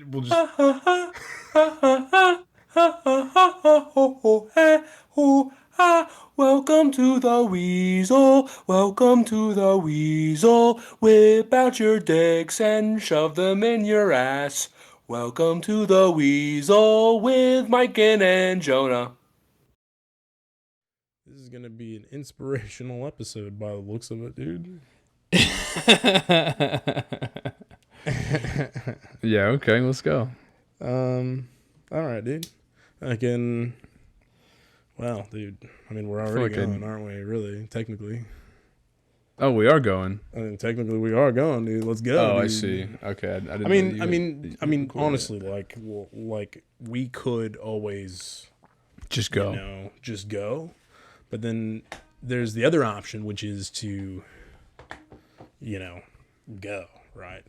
we'll just. Welcome to the Weasel. Welcome to the Weasel. Whip out your dicks and shove them in your ass. Welcome to the Weasel with Mike and Jonah. This is gonna be an inspirational episode by the looks of it, dude. Yeah, okay, let's go. All right, dude. I can. Well, dude. I mean, we're I feel already like going, aren't we? Really, technically. Oh, we are going. I mean, technically, we are going, dude. Let's go. Oh, I dude. see. Okay, I didn't I know mean, you I had- mean, you I mean, recorded it. honestly, like we could always, Just go. just go. But then there's the other option, which is to, go, right?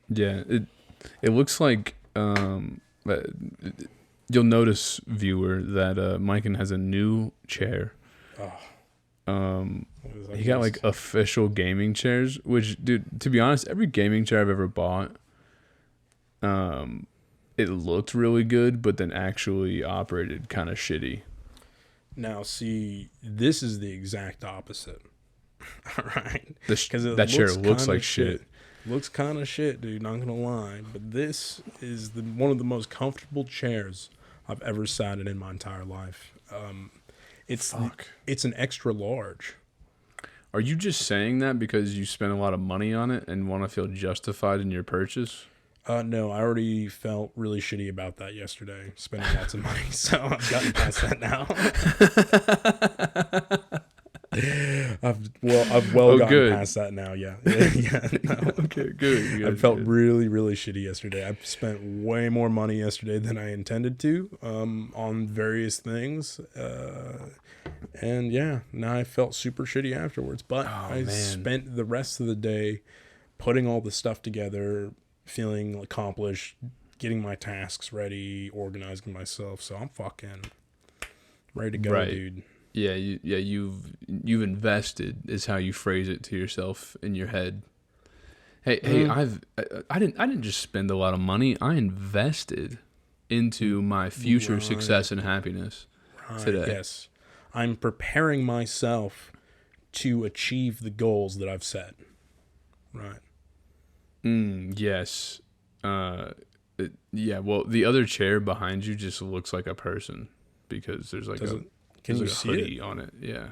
Yeah, it looks like you'll notice, viewer, that Mikan has a new chair. He got like official gaming chairs, which, dude, to be honest, every gaming chair I've ever bought, it looked really good, but then actually operated kind of shitty. Now, see, this is the exact opposite. All right. That chair looks like shit. Looks kind of shit, dude, not gonna lie. But this is one of the most comfortable chairs I've ever sat in my entire life. It's an extra large. Are you just saying that because you spent a lot of money on it and want to feel justified in your purchase? No, I already felt really shitty about that yesterday, spending lots of money. So I've gotten past that now. I've gotten good. past that now. Yeah. No. Okay, good. I felt really, really shitty yesterday. I spent way more money yesterday than I intended to on various things. And yeah, now I felt super shitty afterwards. But I spent the rest of the day putting all the stuff together, feeling accomplished, getting my tasks ready, organizing myself. So I'm fucking ready to go, dude. Yeah, you've invested is how you phrase it to yourself in your head. Hey, I didn't just spend a lot of money. I invested into my future success and happiness today. Yes, I'm preparing myself to achieve the goals that I've set. Right. Yes. Yeah. Well, the other chair behind you just looks like a person because there's like Can you a see hoodie it? on it? Yeah.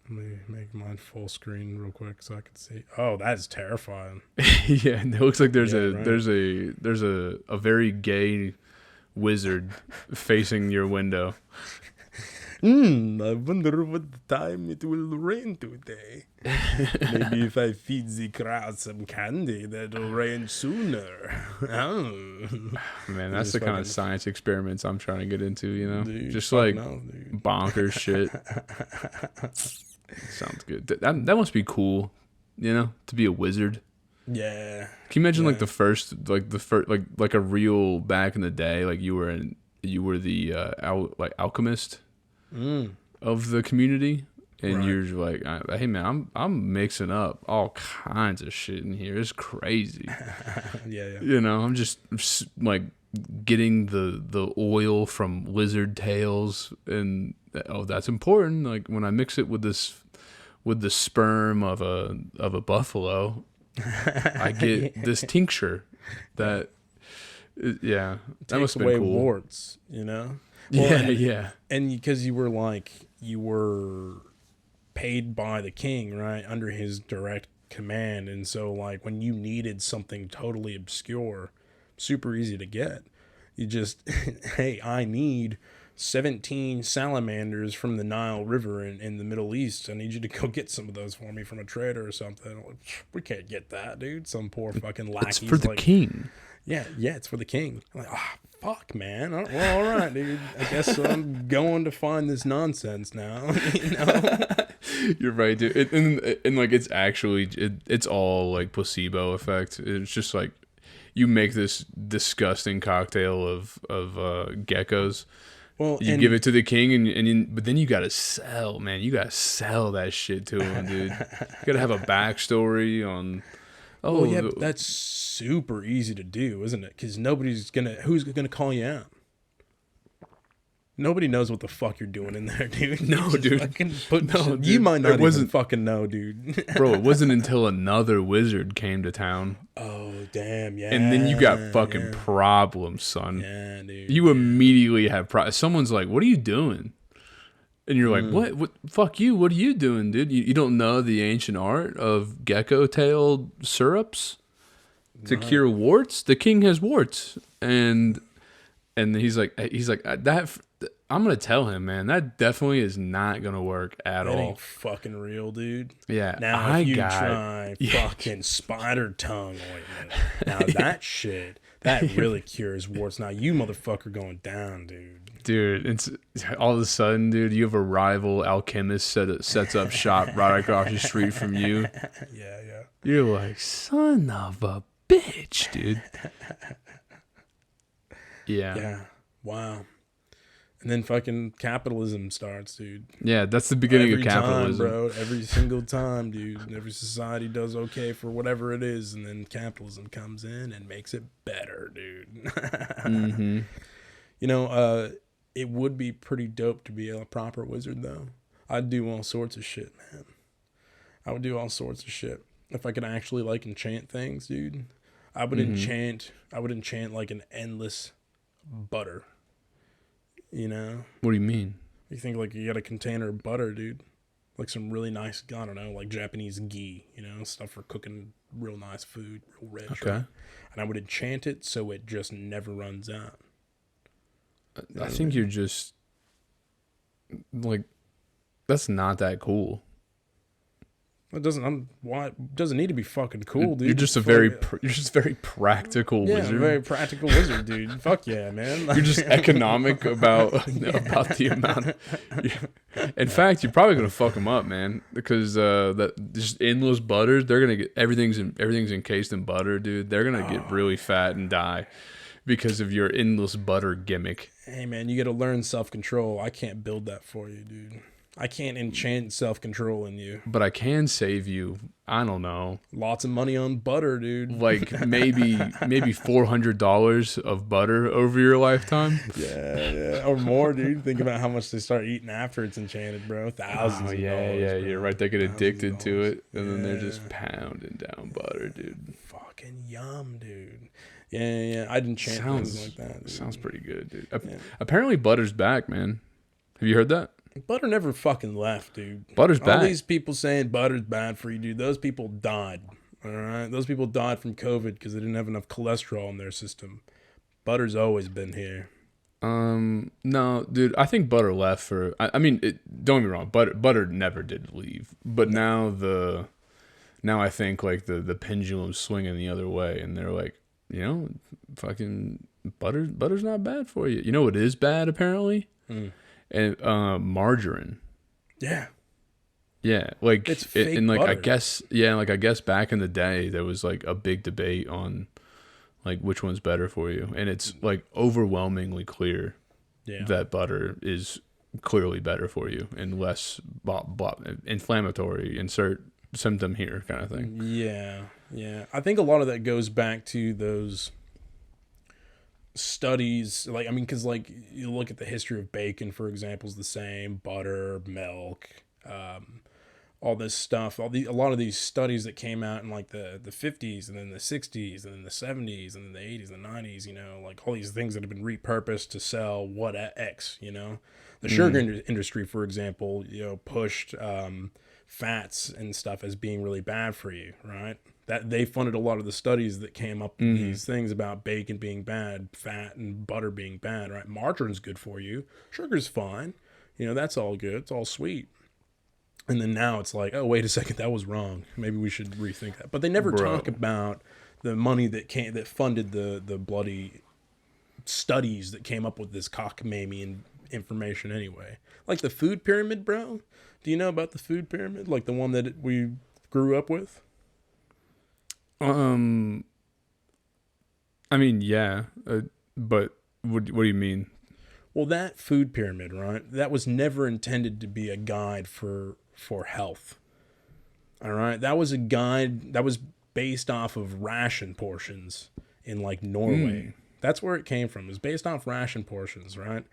Let me make mine full screen real quick so I can see. Oh, that's terrifying. Yeah, it looks like there's Yeah, right. there's a very gay wizard facing your window. I wonder what time it will rain today. Maybe if I feed the crowd some candy, that'll rain sooner. Oh. Man, that's the kind of science experiments I'm trying to get into, you know? Dude, Just like dude. bonkers shit. Sounds good. That must be cool, you know, to be a wizard. Yeah. Can you imagine like the first like a real back in the day, like you were the alchemist of the community, and you're like, hey man, I'm mixing up all kinds of shit in here. It's crazy. Yeah. You know, I'm just like getting the oil from lizard tails, and that's important. Like when I mix it with the sperm of a buffalo, I get this tincture that that Takes must have away been cool. warts, you know? Well, Yeah. And because you were paid by the king, right, under his direct command, and so like when you needed something totally obscure, super easy to get, you just hey, I need 17 salamanders from the Nile River in the Middle East. I need you to go get some of those for me from a trader or something. Like, we can't get that, dude. Some poor fucking lackey. It's for the king. Yeah, it's for the king. I'm like, fuck, man. Well, all right, dude. I guess I'm going to find this nonsense now. You know? You're right, dude. And like it's actually it's all like placebo effect. It's just like you make this disgusting cocktail of geckos. Well, you give it to the king, but then you gotta sell, man. You gotta sell that shit to him, dude. You gotta have a backstory on Well, yeah, but that's super easy to do, isn't it? Because who's gonna call you out? Nobody knows what the fuck you're doing in there, dude. No, dude. Dude, you might not even fucking know, dude. Bro, it wasn't until another wizard came to town. Oh, damn, yeah. And then you got fucking problems, son. Yeah, dude. You immediately have problems. Someone's like, what are you doing? And you're like, what? Fuck you. What are you doing, dude? You don't know the ancient art of gecko-tailed syrups to cure warts? The king has warts. And he's like that. I'm gonna tell him, man. That definitely is not gonna work at all. That ain't fucking real, dude. Yeah. Now if you try fucking spider tongue ointment, now that really cures warts. Now you motherfucker going down, dude. Dude, it's all of a sudden, dude. You have a rival alchemist sets up shop right across the street from you. Yeah. You're like, son of a bitch, dude. Yeah. Wow. And then fucking capitalism starts, dude. Yeah, that's the beginning of capitalism. Time, bro. Every single time, dude. Every society does okay for whatever it is, and then capitalism comes in and makes it better, dude. Mm-hmm. You know, it would be pretty dope to be a proper wizard, though. I'd do all sorts of shit, man. I would do all sorts of shit. If I could actually, like, enchant things, dude. I would enchant like an endless butter. You know? What do you mean? You think like you got a container of butter, dude. Like some really nice, I don't know, like Japanese ghee, you know, stuff for cooking real nice food, real rich. Okay. Right? And I would enchant it so it just never runs out. I think you're just like, that's not that cool. It doesn't need to be fucking cool, dude. You're just very practical wizard. Yeah, a very practical wizard, dude. Fuck yeah, man. You're just economic about the amount. In fact, you're probably gonna fuck them up, man, because that just endless butters. They're gonna get everything's encased in butter, dude. They're gonna get really fat and die because of your endless butter gimmick. Hey, man, you got to learn self-control. I can't build that for you, dude. I can't enchant self-control in you. But I can save you, I don't know, lots of money on butter, dude. Like maybe $400 of butter over your lifetime. Yeah, or more, dude. Think about how much they start eating after it's enchanted, bro. Thousands. Yeah, you're right. They get addicted to it, and then they're just pounding down butter, dude. Fucking yum, dude. Yeah. I'd enchant things like that. Dude. Sounds pretty good, dude. Apparently, butter's back, man. Have you heard that? Butter never fucking left, dude. Butter's back. All these people saying butter's bad for you, dude. Those people died. All right, those people died from COVID because they didn't have enough cholesterol in their system. Butter's always been here. No, dude. I think butter left for. I mean, don't get me wrong. Butter never did leave, but now I think like the pendulum's swinging the other way, and they're like, you know, fucking butter's not bad for you. You know what is bad apparently? And margarine. Yeah, like it's fake and like butter. I guess back in the day there was like a big debate on like which one's better for you, and it's like overwhelmingly clear that butter is clearly better for you and less inflammatory. Insert symptom here kind of thing. Yeah. I think a lot of that goes back to those studies, like, I mean, because like you look at the history of bacon, for example, is the same. Butter, milk, all this stuff, a lot of these studies that came out in like the 50s and then the 60s and then the 70s and then the 80s and the 90s, you know, like all these things that have been repurposed to sell what X, you know. The sugar industry, for example, you know, pushed fats and stuff as being really bad for you, right? That they funded a lot of the studies that came up with these things about bacon being bad, fat and butter being bad, right? Margarine's good for you. Sugar's fine. You know, that's all good. It's all sweet. And then now it's like, oh, wait a second, that was wrong. Maybe we should rethink that. But they never talk about the money that funded the bloody studies that came up with this cockamamie information anyway. Like the food pyramid, bro. Do you know about the food pyramid? Like the one that we grew up with? I mean, yeah, but what do you mean? Well, that food pyramid, right? That was never intended to be a guide for health. All right, that was a guide. That was based off of ration portions in like Norway. That's where it came from. It's based off ration portions, right?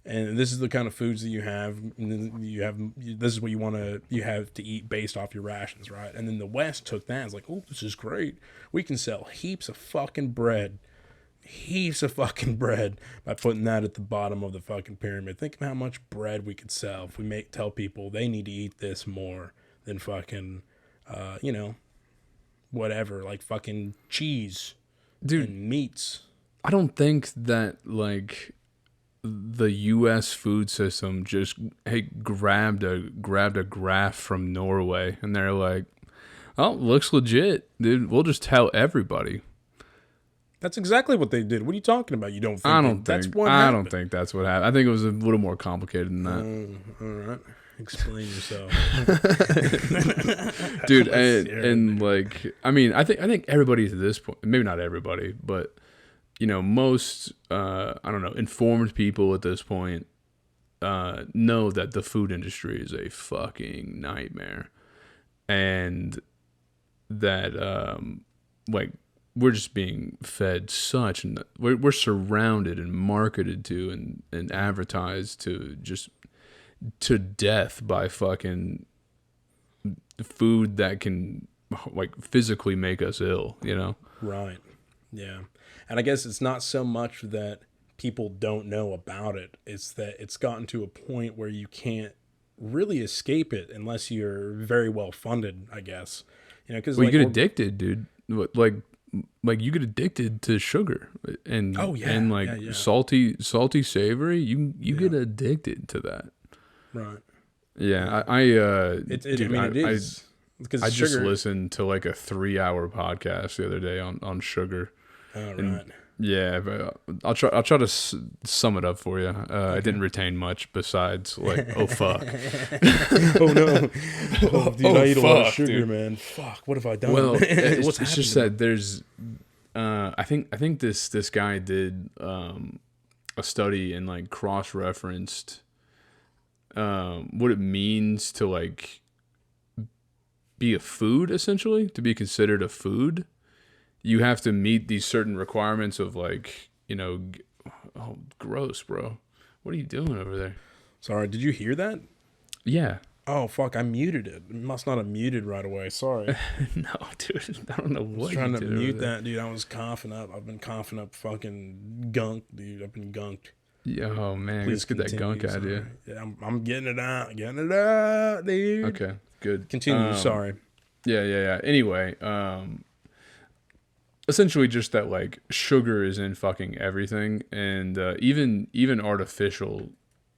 And this is the kind of foods that you have. This is what you have to eat based off your rations, right? And then the West took that and was like, oh, this is great. We can sell heaps of fucking bread by putting that at the bottom of the fucking pyramid. Think of how much bread we could sell if we tell people they need to eat this more than fucking, whatever, like fucking cheese, dude, and meats. I don't think that like the U.S. food system just grabbed a graph from Norway and they're like, oh, looks legit, dude. We'll just tell everybody. That's exactly what they did. What are you talking about? You don't think I don't that's think what I happened? don't think that's what happened. I think it was a little more complicated than that. All right. Explain yourself. Dude, and like, I mean, I think everybody at this point, maybe not everybody, but most I don't know, informed people at this point know that the food industry is a fucking nightmare, and that like we're just being fed such, and we're surrounded and marketed to and advertised to just to death by fucking food that can like physically make us ill, Right. Yeah. And I guess it's not so much that people don't know about it. It's that it's gotten to a point where you can't really escape it unless you're very well funded, I guess. Because you get addicted, dude. Like you get addicted to sugar and salty savory. You get addicted to that. Right. Yeah, it is because I sugar. just listened to like a 3-hour podcast the other day on sugar. Oh, right. Yeah, but I'll try to sum it up for you. Okay. I didn't retain much besides like, oh fuck, oh no, oh, dude, I eat a lot of sugar, dude. Man. Fuck, what have I done? Well, it's just that there's, I think this guy did a study and like cross-referenced what it means to like be a food, essentially, to be considered a food. You have to meet these certain requirements of like, oh, gross, bro. What are you doing over there? Sorry, did you hear that? Yeah. Oh, fuck, I muted it. It must not have muted right away. Sorry. No, dude. I don't know what I was trying to mute that, dude. I was coughing up. I've been coughing up fucking gunk, dude. I've been gunked. Oh, man. Let's get that gunk out of you. Yeah, I'm getting it out. Getting it out, dude. Okay, good. Continue. Sorry. Yeah. Anyway, essentially just that like sugar is in fucking everything, and even artificial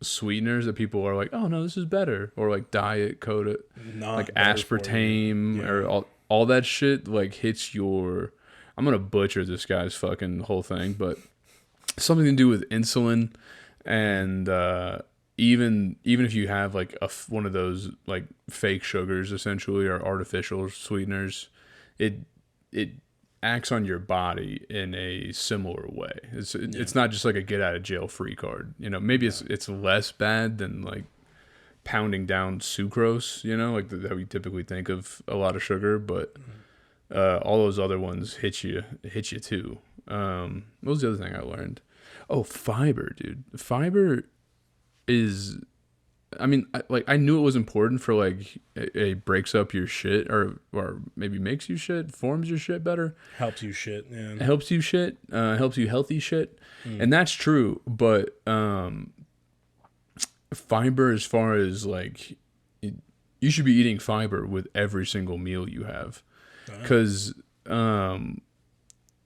sweeteners that people are like, oh no, this is better, or like diet coat like aspartame or all that shit like hits your, I'm gonna butcher this guy's fucking whole thing, but something to do with insulin, and even if you have like one of those like fake sugars essentially or artificial sweeteners, it acts on your body in a similar way. It's not just like a get out of jail free card. Maybe it's less bad than like pounding down sucrose, like that we typically think of a lot of sugar, but all those other ones hit you too. What was the other thing I learned? Oh, fiber, dude. Fiber is, I mean, I knew it was important for like it breaks up your shit or maybe makes you shit, forms your shit better. Helps you shit, yeah. Helps you shit, helps you healthy shit. And that's true, but fiber, as far as like, you should be eating fiber with every single meal you have. Because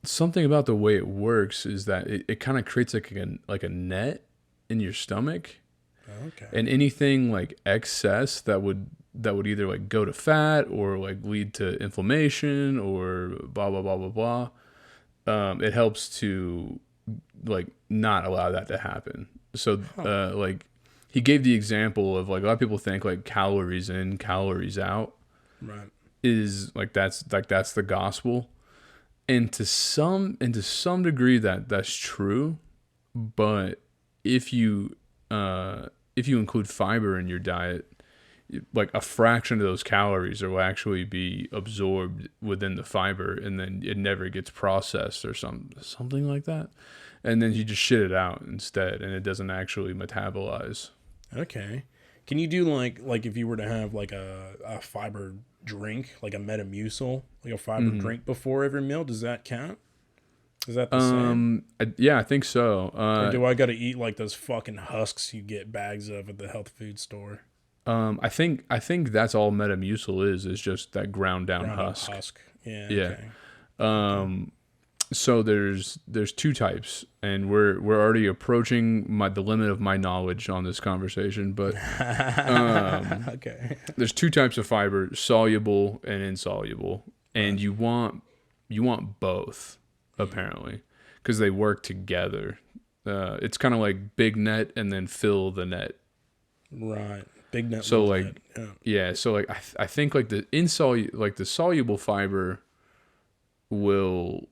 something about the way it works is that it kind of creates like a net in your stomach. Okay. And anything like excess that would either like go to fat or like lead to inflammation or blah blah blah blah blah, it helps to like not allow that to happen. So like he gave the example of like a lot of people think like calories in, calories out, right, is like that's the gospel, and to some degree that's true, but if you include fiber in your diet, like a fraction of those calories will actually be absorbed within the fiber, and then it never gets processed or something like that. And then you just shit it out instead, and it doesn't actually metabolize. Okay. Can you do like if you were to have like a fiber drink, like a Metamucil, like a fiber drink before every meal, does that count? Is that the same? Yeah, I think so. Or do I got to eat like those fucking husks you get bags of at the health food store? I think that's all Metamucil is just that ground down husk. Yeah. Yeah. Okay. So there's two types, and we're already approaching the limit of my knowledge on this conversation, but Okay. there's two types of fiber, soluble and insoluble, and you want both apparently because they work together. It's kind of like big net and then fill the net. Right. Big net. So like net. yeah, so like I think like the soluble fiber will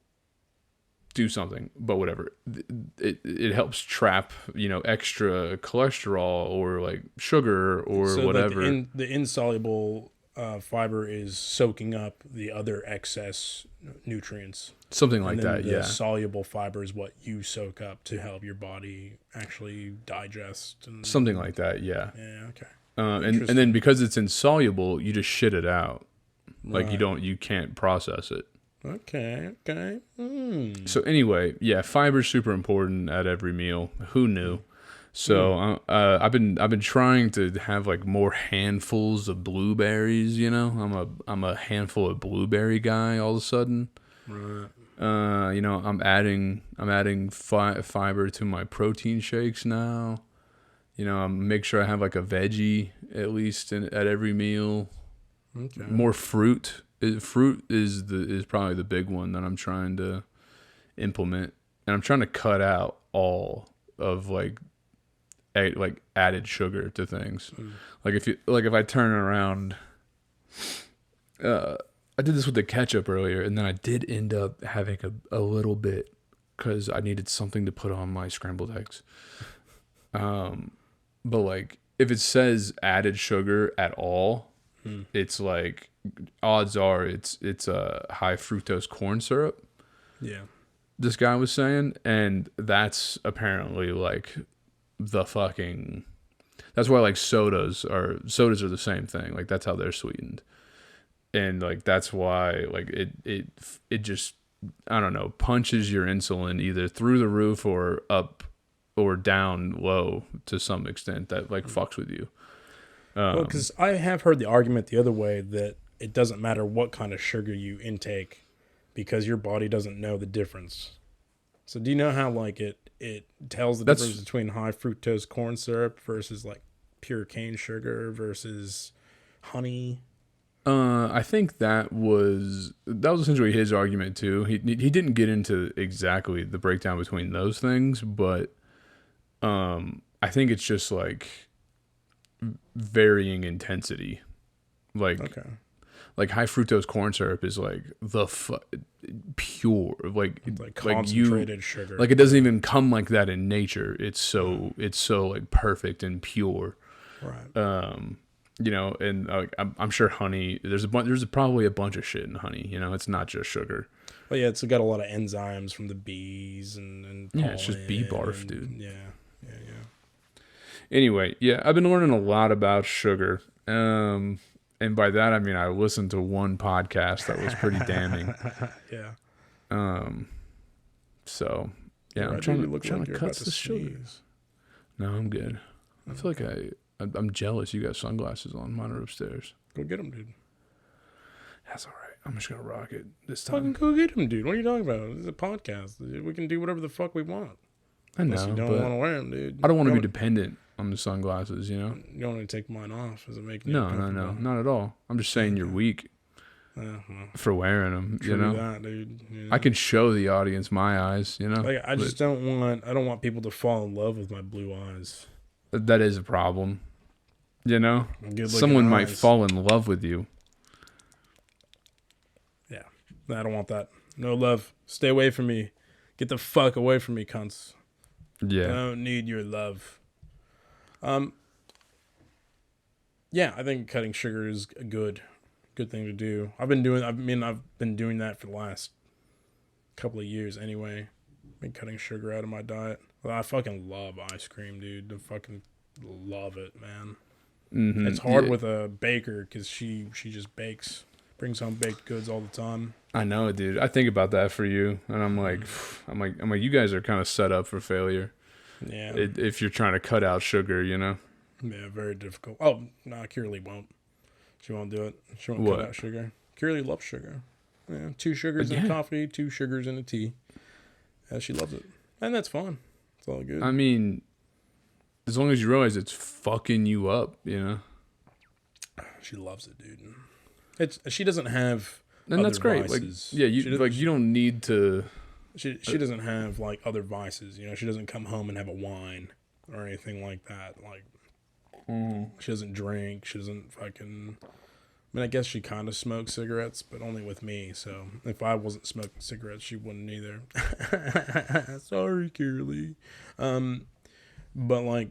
do something, but whatever. It helps trap, extra cholesterol or like sugar or So whatever. like the insoluble fiber is soaking up the other excess nutrients. Something like And then that, the yeah. soluble fiber is what you soak up to help your body actually digest. Something like that, yeah. Yeah, okay. And then because it's insoluble, you just shit it out. Like Right. you can't process it. Okay. So anyway, yeah, fiber's super important at every meal. Who knew? So I've been trying to have like more handfuls of blueberries. I'm a handful of blueberry guy all of a sudden. Right. I'm adding fiber to my protein shakes now. Make sure I have like a veggie at least at every meal. Okay. More fruit. Fruit is probably the big one that I'm trying to implement, and I'm trying to cut out all of like added sugar to things. Like if I turn around, I did this with the ketchup earlier, and then I did end up having a little bit because I needed something to put on my scrambled eggs. But like if it says added sugar at all, it's like odds are it's a high fructose corn syrup. Yeah. This guy was saying, and that's apparently like the fucking. That's why like sodas are the same thing. Like that's how they're sweetened, and like that's why like it just I don't know punches your insulin either through the roof or up or down low to some extent that like fucks with you. Well, because I have heard the argument the other way that it doesn't matter what kind of sugar you intake because your body doesn't know the difference. So do you know how like it tells the difference between high fructose corn syrup versus like pure cane sugar versus honey? I think that was essentially his argument too. He didn't get into exactly the breakdown between those things, but I think it's just like varying intensity. Like high fructose corn syrup is like pure, like concentrated sugar. Like it doesn't even come like that in nature. It's so like perfect and pure. Right. And I'm sure honey. There's probably a bunch of shit in honey. It's not just sugar. But yeah, it's got a lot of enzymes from the bees and yeah, it's just bee barf, dude. Yeah. Anyway, yeah, I've been learning a lot about sugar. And by that I mean I listened to one podcast that was pretty damning. Yeah. So yeah, I'm trying to cut this sugar. No, I'm good. I feel like I'm jealous. You got sunglasses on. Mine are upstairs. Go get them, dude. That's all right. I'm just gonna rock it this Fucking time. go get them, dude. What are you talking about? It's a podcast. We can do whatever the fuck we want. I know, Unless you don't but want to wear them, dude. I don't want to be dependent on the sunglasses. You don't want to take mine off. Does it make you No, uncomfortable? not at all. I'm just saying you're weak for wearing them. True that, dude. Yeah. I can show the audience my eyes. Like, I just don't want people to fall in love with my blue eyes. That is a problem. Good-looking Someone might eyes. fall in love with you. Yeah, I don't want that. No love. Stay away from me. Get the fuck away from me, cunts. I Yeah. don't need your love. Yeah, I think cutting sugar is a good thing to do. I've been doing that for the last couple of years anyway. Been cutting sugar out of my diet. Well, I fucking love ice cream, dude. I fucking love it, man. It's hard with a baker because she just bakes, brings home baked goods all the time. I know, dude. I think about that for you, and I'm like, you guys are kind of set up for failure. Yeah. If you're trying to cut out sugar, you know. Yeah, very difficult. Oh, no, Kirley won't. She won't do it. She won't What? cut out sugar. Kirley loves sugar. Yeah, 2 sugars in a coffee, 2 sugars in a tea. Yeah, she loves it, and that's fine. It's all good. I mean, as long as you realize it's fucking you up, you know. She loves it, dude. She doesn't have. And that's great. Vices. Like, yeah, you don't need to. She doesn't have like other vices. You know, she doesn't come home and have a wine or anything like that. Like, she doesn't drink. She doesn't fucking. I mean, I guess she kind of smokes cigarettes, but only with me. So if I wasn't smoking cigarettes, she wouldn't either. Sorry, Kirley. But like,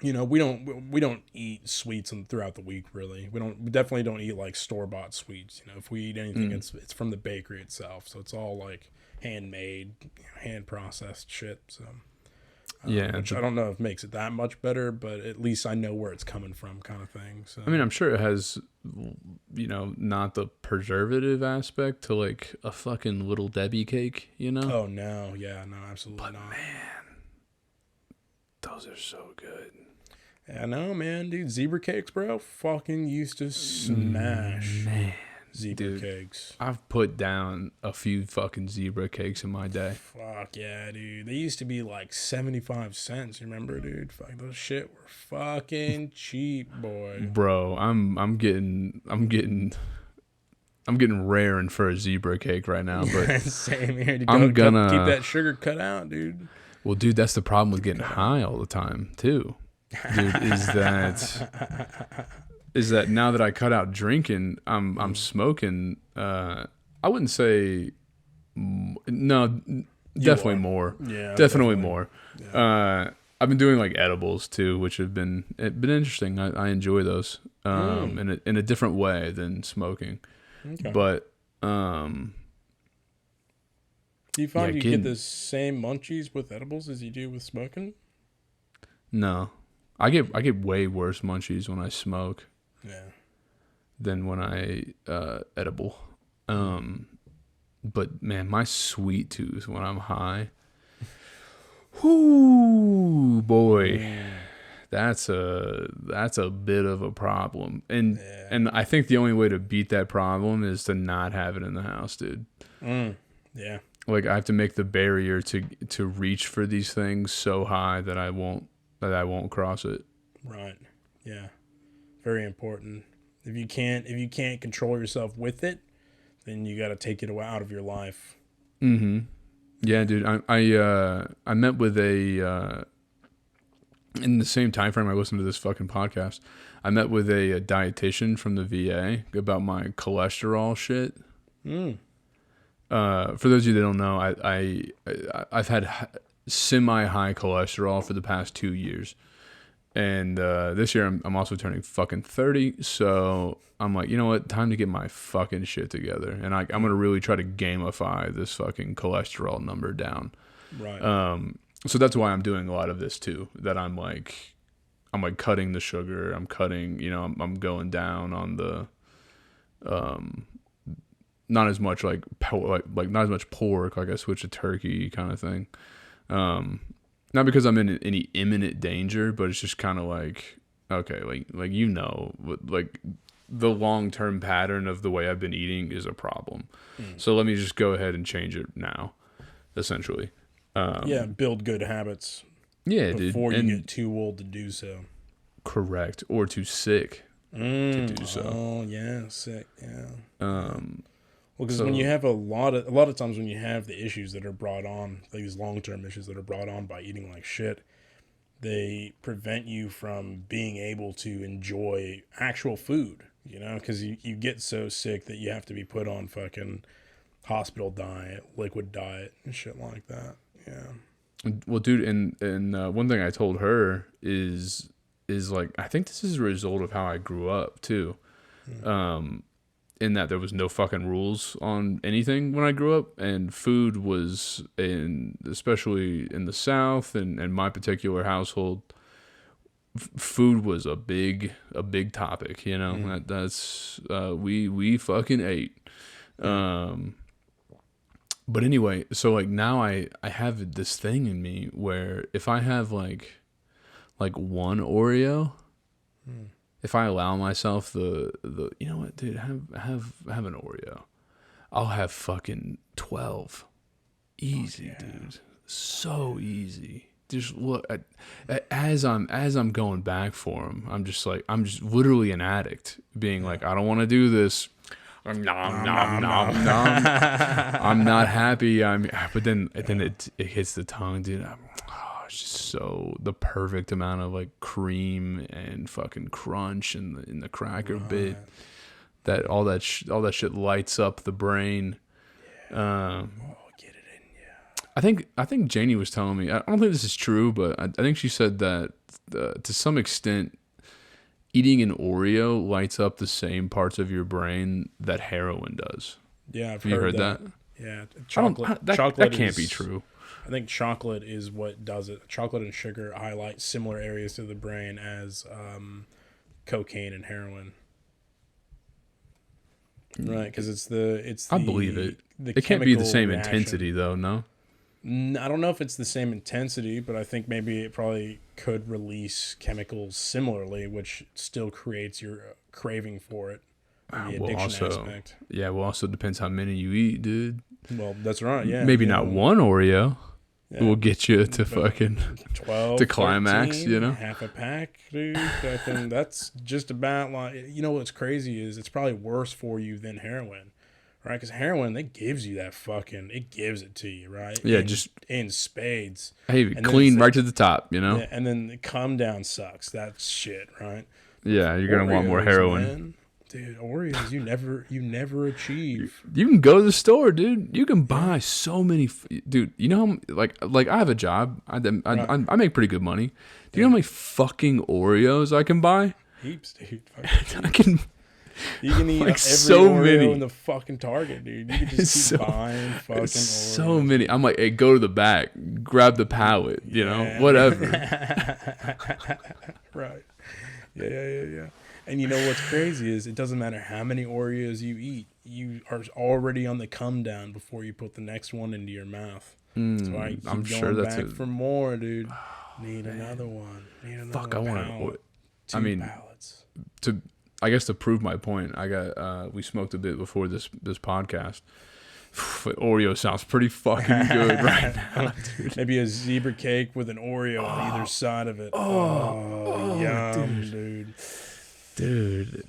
you know, we don't eat sweets throughout the week. Really, we definitely don't eat like store-bought sweets. You know, if we eat anything, it's from the bakery itself. So it's all like handmade, hand processed shit. So which I don't know if makes it that much better, but at least I know where it's coming from, kind of thing. So I mean, I'm sure it has, you know, not the preservative aspect to like a fucking Little Debbie cake, you know? Oh no, yeah, no, absolutely but not. Man, those are so good. Yeah, no, man, dude, zebra cakes, bro, fucking used to smash. Man. Zebra cakes. I've put down a few fucking zebra cakes in my day. Fuck yeah, dude. They used to be like 75 cents, you remember, dude? Fuck, those shit were fucking cheap, boy. Bro, I'm getting raring for a zebra cake right now, but same here. I'm gonna keep that sugar cut out, dude. Well, dude, that's the problem with getting high all the time, too. Dude, is that now that I cut out drinking, I'm smoking. I wouldn't say no, definitely more. Yeah, definitely more. Yeah. I've been doing like edibles too, which have been interesting. I enjoy those in a different way than smoking. Okay. But do you find you get the same munchies with edibles as you do with smoking? No, I get way worse munchies when I smoke. Yeah. Than when I edible. But man, my sweet tooth when I'm high. Whoo boy. That's a bit of a problem. And I think the only way to beat that problem is to not have it in the house, dude. Yeah. Like I have to make the barrier to reach for these things so high that I won't cross it. Right. Yeah. Very important. If you can't control yourself with it, then you got to take it out of your life. Mm-hmm. Yeah, dude. I met with in the same time frame I listened to this fucking podcast. I met with a dietitian from the VA about my cholesterol shit. For those of you that don't know, I've had semi-high cholesterol for the past 2 years. And this year I'm also turning fucking 30, so I'm like, you know what? Time to get my fucking shit together, and I'm gonna really try to gamify this fucking cholesterol number down. Right. So that's why I'm doing a lot of this too. That I'm like cutting the sugar. I'm cutting, you know, I'm going down on the, not as much like not as much pork. Like I switched to turkey kind of thing. Not because I'm in any imminent danger, but it's just kind of like, okay, like you know, like the long-term pattern of the way I've been eating is a problem. So let me just go ahead and change it now, essentially. Build good habits. Yeah, before you get too old to do so. Correct, or too sick to do so. Oh yeah, sick. Yeah. Well, because when you have a lot of times when you have the issues that are brought on, like these long-term issues that are brought on by eating like shit, they prevent you from being able to enjoy actual food, you know, because you get so sick that you have to be put on fucking hospital diet, liquid diet, and shit like that. Yeah. Well, dude, and one thing I told her is is like, I think this is a result of how I grew up too. In that there was no fucking rules on anything when I grew up, and food was especially in the South and my particular household, food was a big topic, you know. That's we fucking ate. But anyway, so like now I have this thing in me where if I have like one Oreo, if I allow myself the you know what, dude, have an Oreo, I'll have fucking 12. Easy, dude. So easy. Just look, as I'm going back for them, I'm just literally an addict, being like, I don't want to do this. Nom, nom, nom, nom. I'm not happy. But then it hits the tongue, dude. It's just so the perfect amount of like cream and fucking crunch in the cracker bit, that all that shit lights up the brain. Get it in, yeah. I think Janie was telling me, I don't think this is true, but I think she said that to some extent, eating an Oreo lights up the same parts of your brain that heroin does. Yeah, Have you heard that? Yeah, chocolate. That can't be true. I think chocolate is what does it. Chocolate and sugar highlight similar areas to the brain as cocaine and heroin. Right, because it's the. I believe it. It can't be the same reaction. Intensity though, no? I don't know if it's the same intensity, but I think maybe it probably could release chemicals similarly, which still creates your craving for it. The addiction aspect. Yeah, well, also depends how many you eat, dude. Well, that's right, yeah. Maybe not one Oreo. Yeah. Will get you to fucking 12 to climax, 13, you know? Half a pack, dude. I think that's just about like, you know what's crazy is it's probably worse for you than heroin, right? Because heroin, it gives you that fucking, it gives it to you, right? Yeah, just in spades. Hey, clean right to the top, you know? Yeah, and then the come down sucks. That's shit, right? Yeah, you're going to want more heroin. Man. Dude, Oreos, you never achieve. You can go to the store, dude. You can buy so many, dude. You know, like I have a job. I make pretty good money. Do you know how many fucking Oreos I can buy? Heaps, dude. I can. You can eat like every so Oreo many in the fucking Target, dude. You can just keep buying fucking Oreos. So many. I'm like, hey, go to the back, grab the pallet, you know, whatever. Right. Yeah. And you know what's crazy is it doesn't matter how many Oreos you eat. You are already on the come down before you put the next one into your mouth. So I keep I'm going sure that's back for more, dude. Need another one. Fuck, I want to. I mean, pallets. I guess to prove my point, I got we smoked a bit before this podcast. Oreo sounds pretty fucking good right now, dude. Maybe a zebra cake with an Oreo on either side of it. Yum, dude. Dude,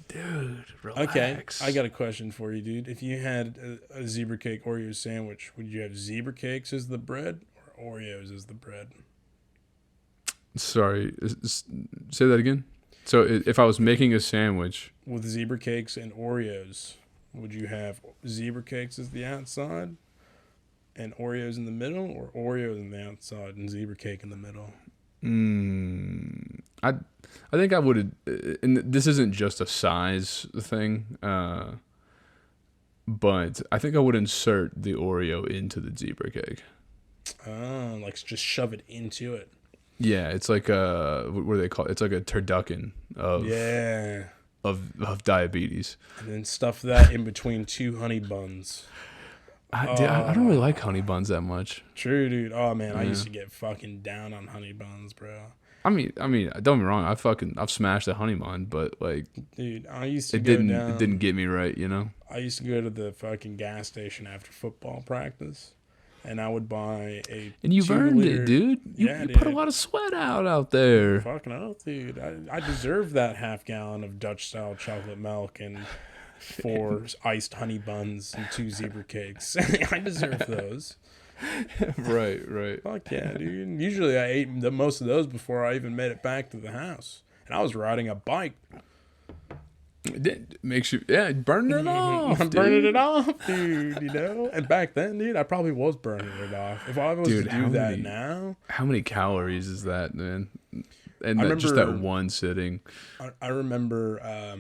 relax. Okay, I got a question for you, dude. If you had a zebra cake Oreo sandwich, would you have zebra cakes as the bread or Oreos as the bread? Sorry, say that again. So if I was making a sandwich with zebra cakes and Oreos, would you have zebra cakes as the outside and Oreos in the middle, or Oreos in the outside and zebra cake in the middle? I think I would, and this isn't just a size thing, but I think I would insert the Oreo into the zebra cake. Like just shove it into it. Yeah, it's like what do they call it? It's like a turducken of diabetes. And then stuff that in between two honey buns. I don't really like honey buns that much. True, dude. Oh man, I used to get fucking down on honey buns, bro. I mean, don't get me wrong. I've smashed a honey bun, but like, dude, I used to it didn't get me right, you know. I used to go to the fucking gas station after football practice, and I would buy a. And you've earned it, dude. You put a lot of sweat out there. Fucking hell, dude. I deserve that half gallon of Dutch style chocolate milk and 4 iced honey buns and 2 zebra cakes. I deserve those. Right. Fuck yeah, dude. Usually I ate most of those before I even made it back to the house. And I was riding a bike. It makes you, burning it off. I'm burning it off, dude, you know? And back then, dude, I probably was burning it off. If I was to do that now. How many calories is that, man? And just that one sitting. I remember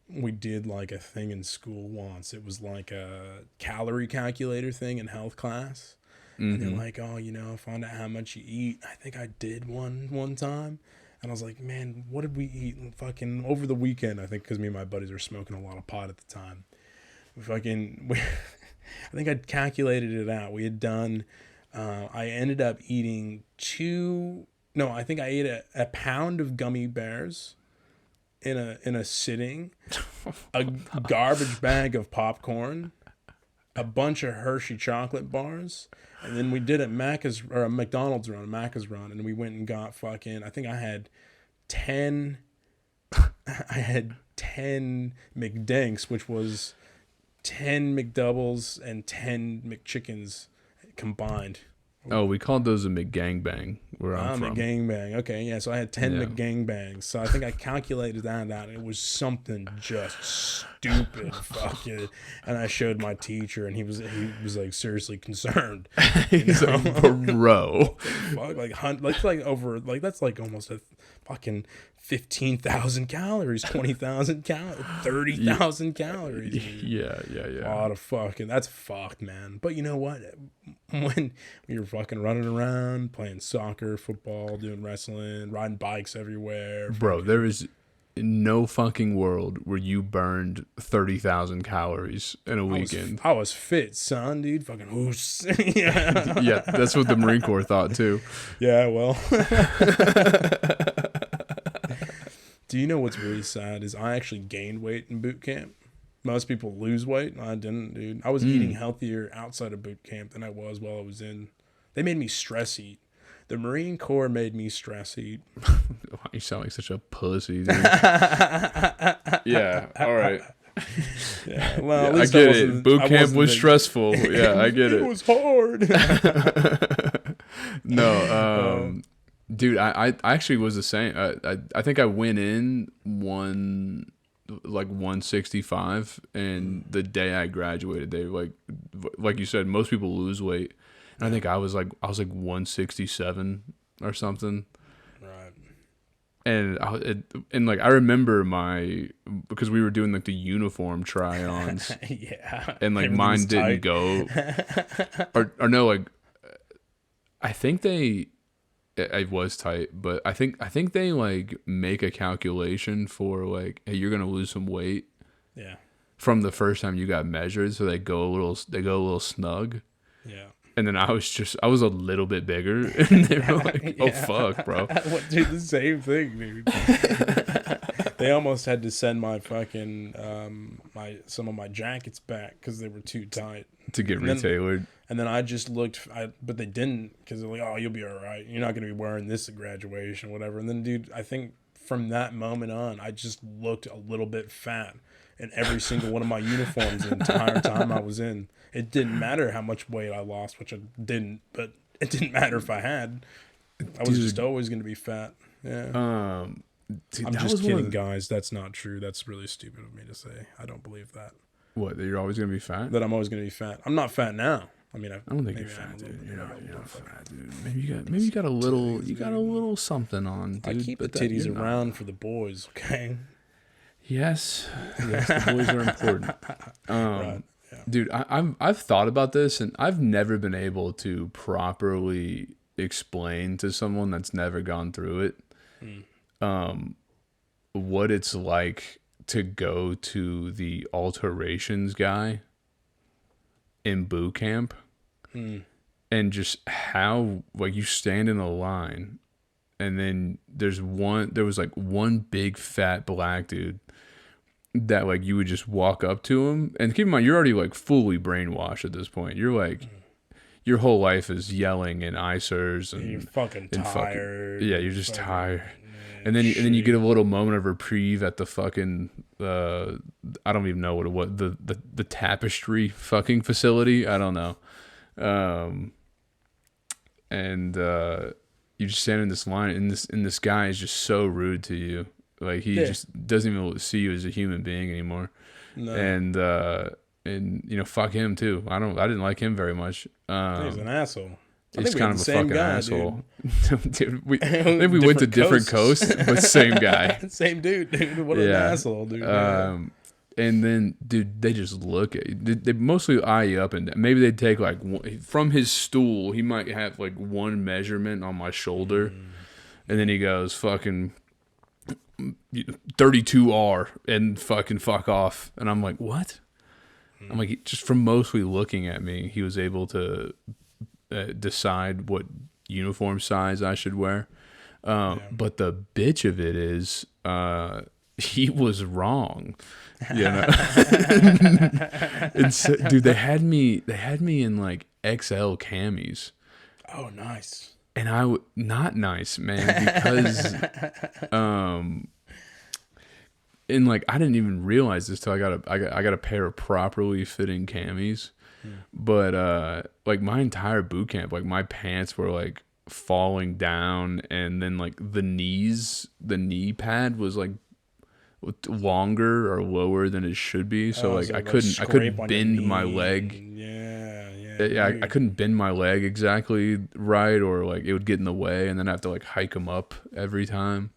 we did like a thing in school once. It was like a calorie calculator thing in health class. And they're like, oh, find out how much you eat. I think I did one time. And I was like, man, what did we eat fucking over the weekend? I think because me and my buddies were smoking a lot of pot at the time. I think I'd calculated it out. We had done, I ended up eating I think I ate a pound of gummy bears in a sitting, a garbage bag of popcorn, a bunch of Hershey chocolate bars, and then we did a McDonald's run, a Macca's run, and we went and got fucking, I think I had 10 McDinks, which was 10 McDoubles and 10 McChickens combined. Oh, we called those a McGangbang where I'm from. McGangbang. Okay, yeah, so I had 10 McGangbangs. So I think I calculated that out. It was something just stupid fucking. And I showed my teacher, and he was like seriously concerned. He's like, bro. Fuck, that's like almost a fucking 15,000 calories, 20,000 calories, 30,000 calories. Yeah. A lot of fucking, that's fucked, man. But you know what? When we were fucking running around, playing soccer, football, doing wrestling, riding bikes everywhere. Bro, there is no fucking world where you burned 30,000 calories in a weekend. I was fit, son, dude. Fucking whoos. Yeah, that's what the Marine Corps thought, too. Yeah, well. Do you know what's really sad is I actually gained weight in boot camp. Most people lose weight. I didn't, dude. I was eating healthier outside of boot camp than I was while I was in. They made me stress eat. The Marine Corps made me stress eat. You sound like such a pussy, dude. Yeah, all right. Yeah, well, yeah, at least I get it. Boot camp was stressful. Yeah, I get it. It was hard. No, dude, I actually was the same. I think I went in 165, and the day I graduated, they like you said, most people lose weight, and I think I was like 167 or something. Right. And I remember because we were doing like the uniform try-ons. Yeah. And like mine didn't go, or no, like I think it was tight, but I think they like make a calculation for like, hey, you're gonna lose some weight. Yeah. From the first time you got measured, so they go a little snug. Yeah. And then I was a little bit bigger, and they were like, "Oh fuck, bro!" Dude, the same thing, dude. They almost had to send my fucking some of my jackets back because they were too tight to get retailored. And then I just looked, but they didn't, because they're like, "Oh, you'll be all right. You're not gonna be wearing this at graduation, whatever." And then, dude, I think from that moment on, I just looked a little bit fat in every single one of my uniforms the entire time I was in. It didn't matter how much weight I lost, which I didn't, but it didn't matter if I had. I was just always going to be fat. Yeah. Dude, I'm just kidding, guys. That's not true. That's really stupid of me to say. I don't believe that. What? That you're always going to be fat? That I'm always going to be fat. I'm not fat now. I mean, I don't think you're fat, dude. You're not fat, dude. Maybe you got a little. You got a little something on, dude. I keep the titties around for the boys. Okay. Yes, the boys are important. Right. Yeah. Dude, I've thought about this, and I've never been able to properly explain to someone that's never gone through it, what it's like to go to the alterations guy in boot camp, and just how like you stand in a line, and then there was like one big fat black dude that like you would just walk up to him, and keep in mind you're already like fully brainwashed at this point. You're like your whole life is yelling and ICERs, and you're fucking tired. You're just tired. And then you get a little moment of reprieve at the fucking I don't even know what the tapestry fucking facility. I don't know. And you just stand in this line, and this guy is just so rude to you. Like he just doesn't even see you as a human being anymore. No. And fuck him too. I didn't like him very much. He's an asshole. He's we kind had of the a same fucking guy, asshole. Dude, maybe we went to different coasts, but same guy. Same dude. What an asshole, dude. And then, dude, they just look at you. They mostly eye you up and down. Maybe they'd take like from his stool. He might have like one measurement on my shoulder, and then he goes fucking 32R and fucking fuck off. And I'm like, what? I'm like, just from mostly looking at me, he was able to decide what uniform size I should wear. But the bitch of it is, he was wrong. You know? And so, dude, they had me in like XL camis. Oh, nice. And not nice, man, because and like I didn't even realize this till I got a pair of properly fitting camis. But like my entire boot camp, like my pants were like falling down, and then like the knee pad was like longer or lower than it should be, so like I couldn't bend my leg. I couldn't bend my leg exactly right, or like it would get in the way, and then I have to like hike them up every time.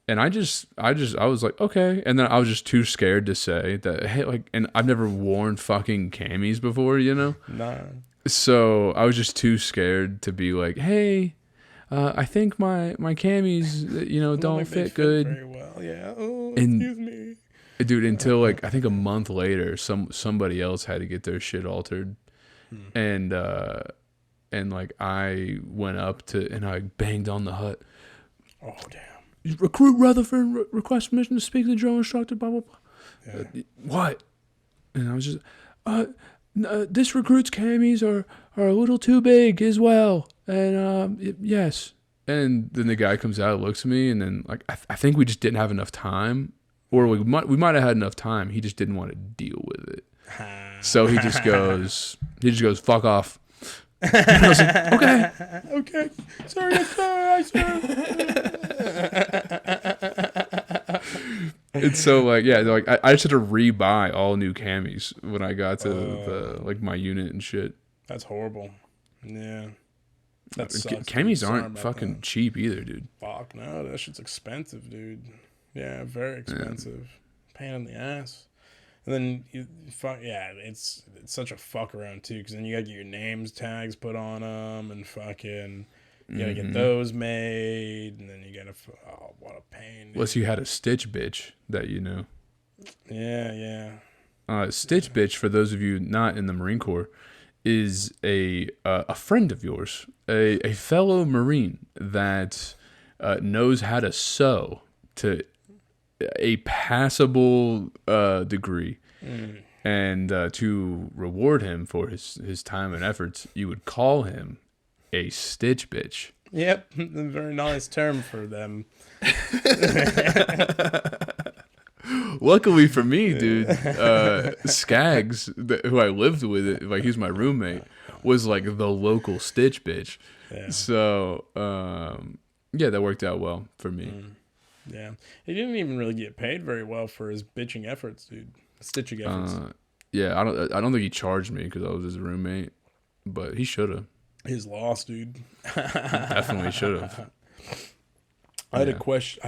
And I was like, okay. And then I was just too scared to say that, hey, like, and I've never worn fucking camis before, you know? Nah. So I was just too scared to be like, hey, I think my camis, you know, don't fit good. Very well, yeah. Oh, and, excuse me. Dude, until like, I think a month later, somebody else had to get their shit altered. And like I went up to, and I banged on the hut. Oh, damn. Recruit Rutherford request permission to speak to the drill instructor, blah, blah, blah. What? And I was just, this recruit's camis are a little too big as well. And, yes. And then the guy comes out, looks at me, and then, like, I think we just didn't have enough time. Or we might have had enough time. He just didn't want to deal with it. So he just goes, fuck off. And I was like, okay. Sorry, sir. And so like, yeah, like I just had to rebuy all new camis when I got to the like my unit and shit. That's horrible. Yeah. That sucks, camis aren't fucking that. cheap either, dude. Fuck no, that shit's expensive, dude. Yeah, very expensive. Pain in the ass. And then it's such a fuck around too, because then you gotta get your names tags put on them, and fucking you gotta get those made, and then you gotta what a pain. Unless you had a stitch bitch that you knew. Yeah. Stitch bitch, for those of you not in the Marine Corps, is a friend of yours, a fellow Marine that knows how to sew to a passable degree. And to reward him for his time and efforts, you would call him a stitch bitch. Yep, a very nice term for them. Luckily for me, dude, Skaggs, who I lived with, like he's my roommate, was like the local stitch bitch. Yeah. So yeah, that worked out well for me. Yeah, he didn't even really get paid very well for his bitching efforts, dude. Stitching efforts. Yeah, I don't think he charged me because I was his roommate, but he should have. His loss, dude. Definitely should have. I had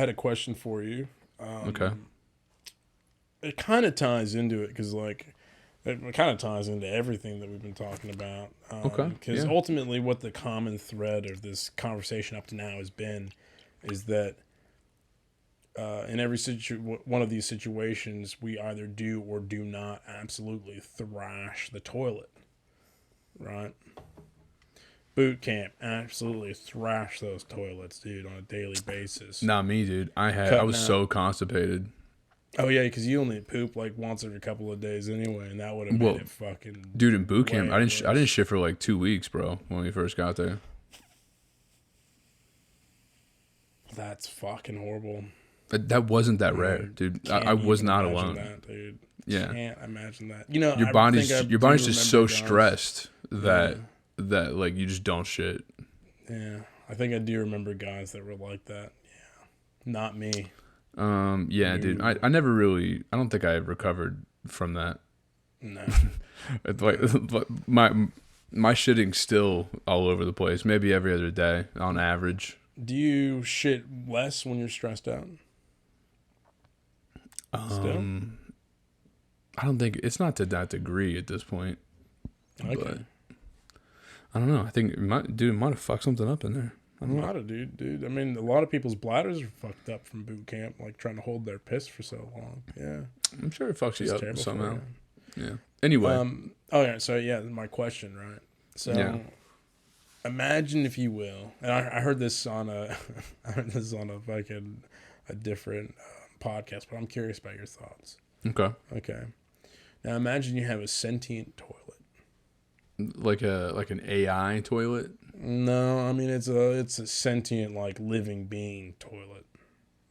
a question for you. Okay. It kind of ties into it because, like, it kind of ties into everything that we've been talking about. Okay. Because ultimately, what the common thread of this conversation up to now has been is that in every one of these situations, we either do or do not absolutely thrash the toilet, right? Boot camp, absolutely thrash those toilets, dude, on a daily basis. Not me, dude. I was so constipated. Oh yeah, because you only poop like once every couple of days anyway, and that would have made it fucking. Dude, in boot camp, I didn't shit for like 2 weeks, bro. When we first got there. That's fucking horrible. That wasn't that rare, dude. I was not alone. That, dude. Yeah, can't imagine that. You know, your body's just so stressed that like you just don't shit. Yeah, I think I do remember guys that were like that. Yeah, not me. Yeah, dude. I never really. I don't think I recovered from that. No. Like My shitting's still all over the place. Maybe every other day on average. Do you shit less when you're stressed out? Still? I don't think it's not to that degree at this point. Okay. But I don't know. I think it might have fucked something up in there. I don't know. Not a dude. I mean, a lot of people's bladders are fucked up from boot camp, like trying to hold their piss for so long. Yeah. I'm sure it fucks you up terrible somehow. for you. Yeah. Anyway. Oh yeah. So yeah, my question, right? So imagine, if you will, and I heard this on a fucking a different podcast, but I'm curious about your thoughts. Okay. Okay. Now imagine you have a sentient toilet. Like an AI toilet? No, I mean it's a sentient, like, living being toilet.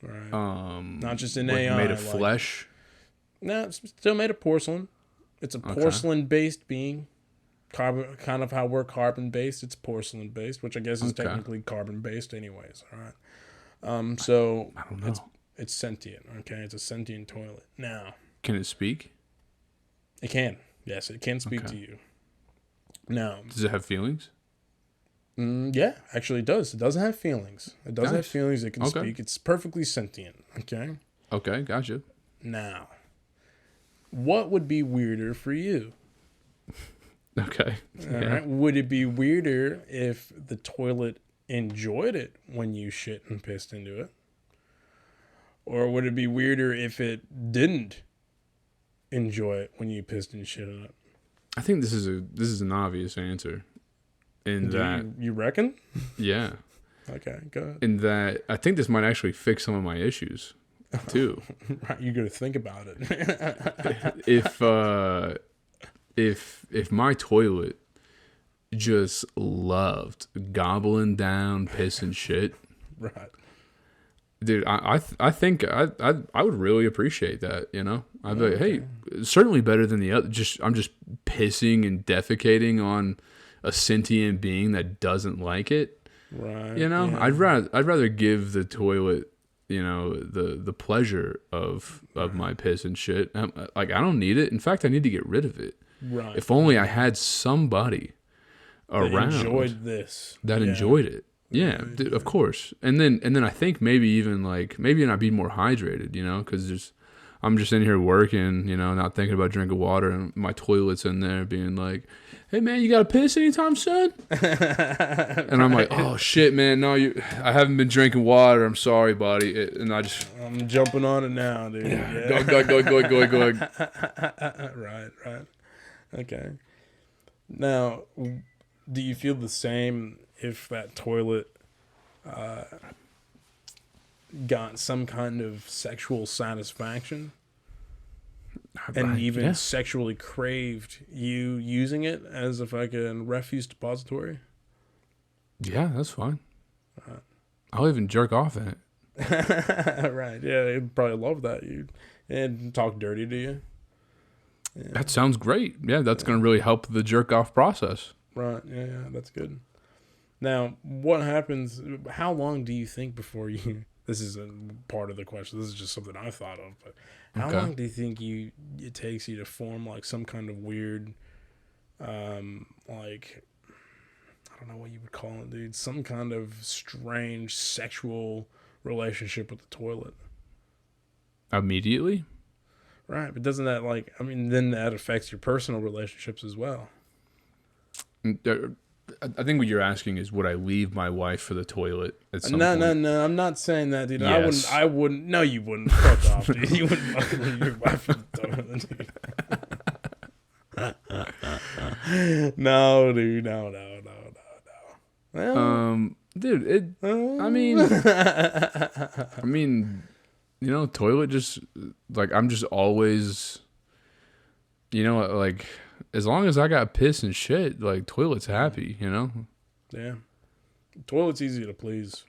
Right. Not just an AI made of flesh. No, it's still made of porcelain. It's a porcelain based being. Carbon, kind of how we're carbon based. It's porcelain based, which I guess is technically carbon based anyways. All right. So I don't know. It's sentient. Okay, it's a sentient toilet. Now, can it speak? It can. Yes, it can speak to you. Now, does it have feelings? Yeah, actually it does. It doesn't have feelings. It does have feelings. It can speak. It's perfectly sentient. Okay? Okay, gotcha. Now, what would be weirder for you? Okay. All right. Would it be weirder if the toilet enjoyed it when you shit and pissed into it? Or would it be weirder if it didn't enjoy it when you pissed and shit in it? I think this is an obvious answer. You reckon? Yeah. Okay, go ahead. In that I think this might actually fix some of my issues too. Right, you got to think about it. if my toilet just loved gobbling down piss and shit, right? Dude, I think I would really appreciate that. You know, I'd be like, hey, certainly better than the other. I'm just pissing and defecating on a sentient being that doesn't like it. Right. You know, yeah. I'd rather give the toilet, you know, the pleasure of my piss and shit. Like, I don't need it. In fact, I need to get rid of it. Right. If only I had somebody around that enjoyed this. That enjoyed it. Yeah, dude, of course. And then I think maybe even like maybe I'd be more hydrated, you know, because I'm just in here working, you know, not thinking about drinking water, and my toilet's in there being like, "Hey man, you got to piss anytime soon?" And I'm like, "Oh shit, man, no, I haven't been drinking water. I'm sorry, buddy." And I'm jumping on it now, dude. Yeah. Go. Right. Okay. Now, do you feel the same if that toilet got some kind of sexual satisfaction and even sexually craved you using it as a fucking refuse depository? Yeah, that's fine. I'll even jerk off in it. Right. Yeah, they'd probably love that. And talk dirty to you. Yeah. That sounds great. Yeah, that's going to really help the jerk off process. Right. Yeah, that's good. Now, what happens? How long do you think before you? This is a part of the question. This is just something I thought of. But how long do you think it takes you to form like some kind of weird, like, I don't know what you would call it, dude. Some kind of strange sexual relationship with the toilet. Immediately. Right, but doesn't that then that affects your personal relationships as well? I think what you're asking is, would I leave my wife for the toilet at some point? No. I'm not saying that, dude. Yes. I wouldn't. No, you wouldn't. Fuck off, dude. You wouldn't fucking leave your wife for the toilet, dude. No, dude. No. Well, dude, I mean, you know, toilet just like I'm just always, you know, like. As long as I got piss and shit, like, toilet's happy, you know? Yeah. Toilet's easy to please.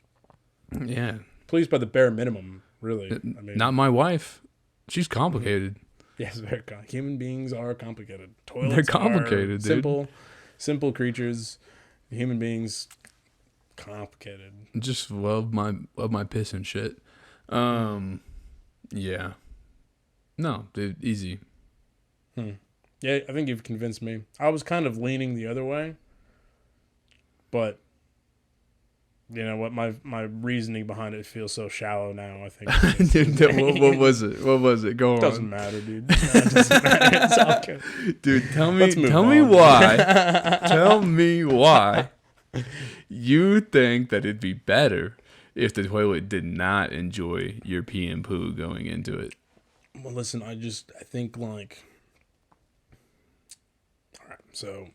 Yeah. Pleased by the bare minimum, really. Not my wife. She's complicated. Yes, very complicated. Human beings are complicated. Toilets They're complicated, dude. Simple creatures. Human beings, complicated. Just love my piss and shit. Yeah. No, dude, easy. Yeah, I think you've convinced me. I was kind of leaning the other way, but you know what? My reasoning behind it feels so shallow now. I think Dude, what was it? What was it? Go doesn't on. matter, dude. No, it doesn't matter. It's all good. Dude, tell Let's move me on. why. Tell me why you think that it'd be better if the toilet did not enjoy your pee and poo going into it. Well, listen, I think like, all right. So,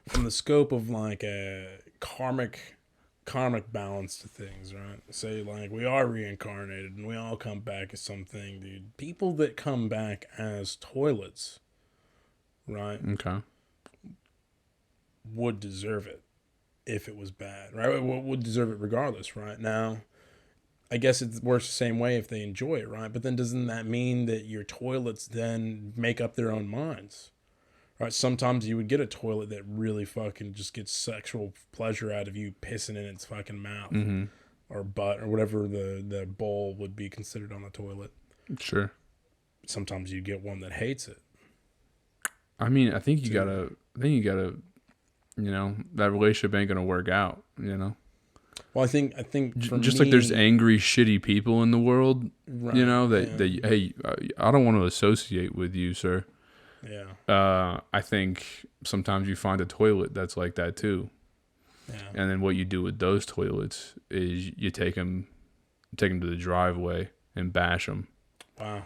from the scope of like a karmic balance to things, right? Say like we are reincarnated and we all come back as something, dude. People that come back as toilets, right, Okay. would deserve it if it was bad, right? Would deserve it regardless, right? Now, I guess it works the same way if they enjoy it, right? But then doesn't that mean that your toilets then make up their own minds? Right? Sometimes you would get a toilet that really fucking just gets sexual pleasure out of you pissing in its fucking mouth or butt or whatever the bowl would be considered on the toilet. Sure. Sometimes you get one that hates it. I mean, I think you gotta, you know, that relationship ain't gonna work out, you know? Well, I think for Just me, like there's angry, shitty people in the world, right, you know, that, yeah. hey, I don't want to associate with you, sir. Yeah. I think sometimes you find a toilet that's like that too. Yeah. And then what you do with those toilets is you take them to the driveway and bash them. Wow.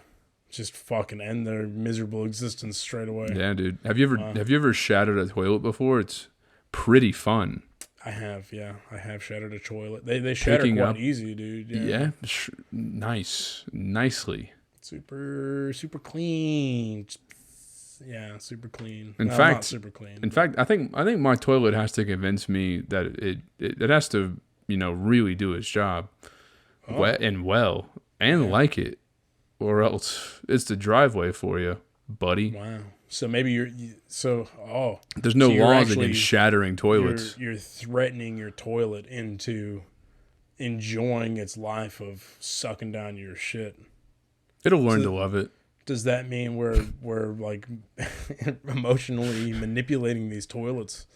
Just fucking end their miserable existence straight away. Yeah, dude. Have you ever shattered a toilet before? It's pretty fun. I have, yeah. I have shattered a toilet. They shatter Picking quite up- easy, dude. Yeah, nicely. Super clean. Yeah, super clean. In No, fact, not super clean. In fact, I think my toilet has to convince me that it has to, you know, really do its job, wet and well, and like it, or else it's the driveway for you, buddy. Wow. So maybe There's no you're laws actually- against shattering toilets. You're threatening your toilet into enjoying its life of sucking down your shit. It'll learn to love it. Does that mean we're like emotionally manipulating these toilets?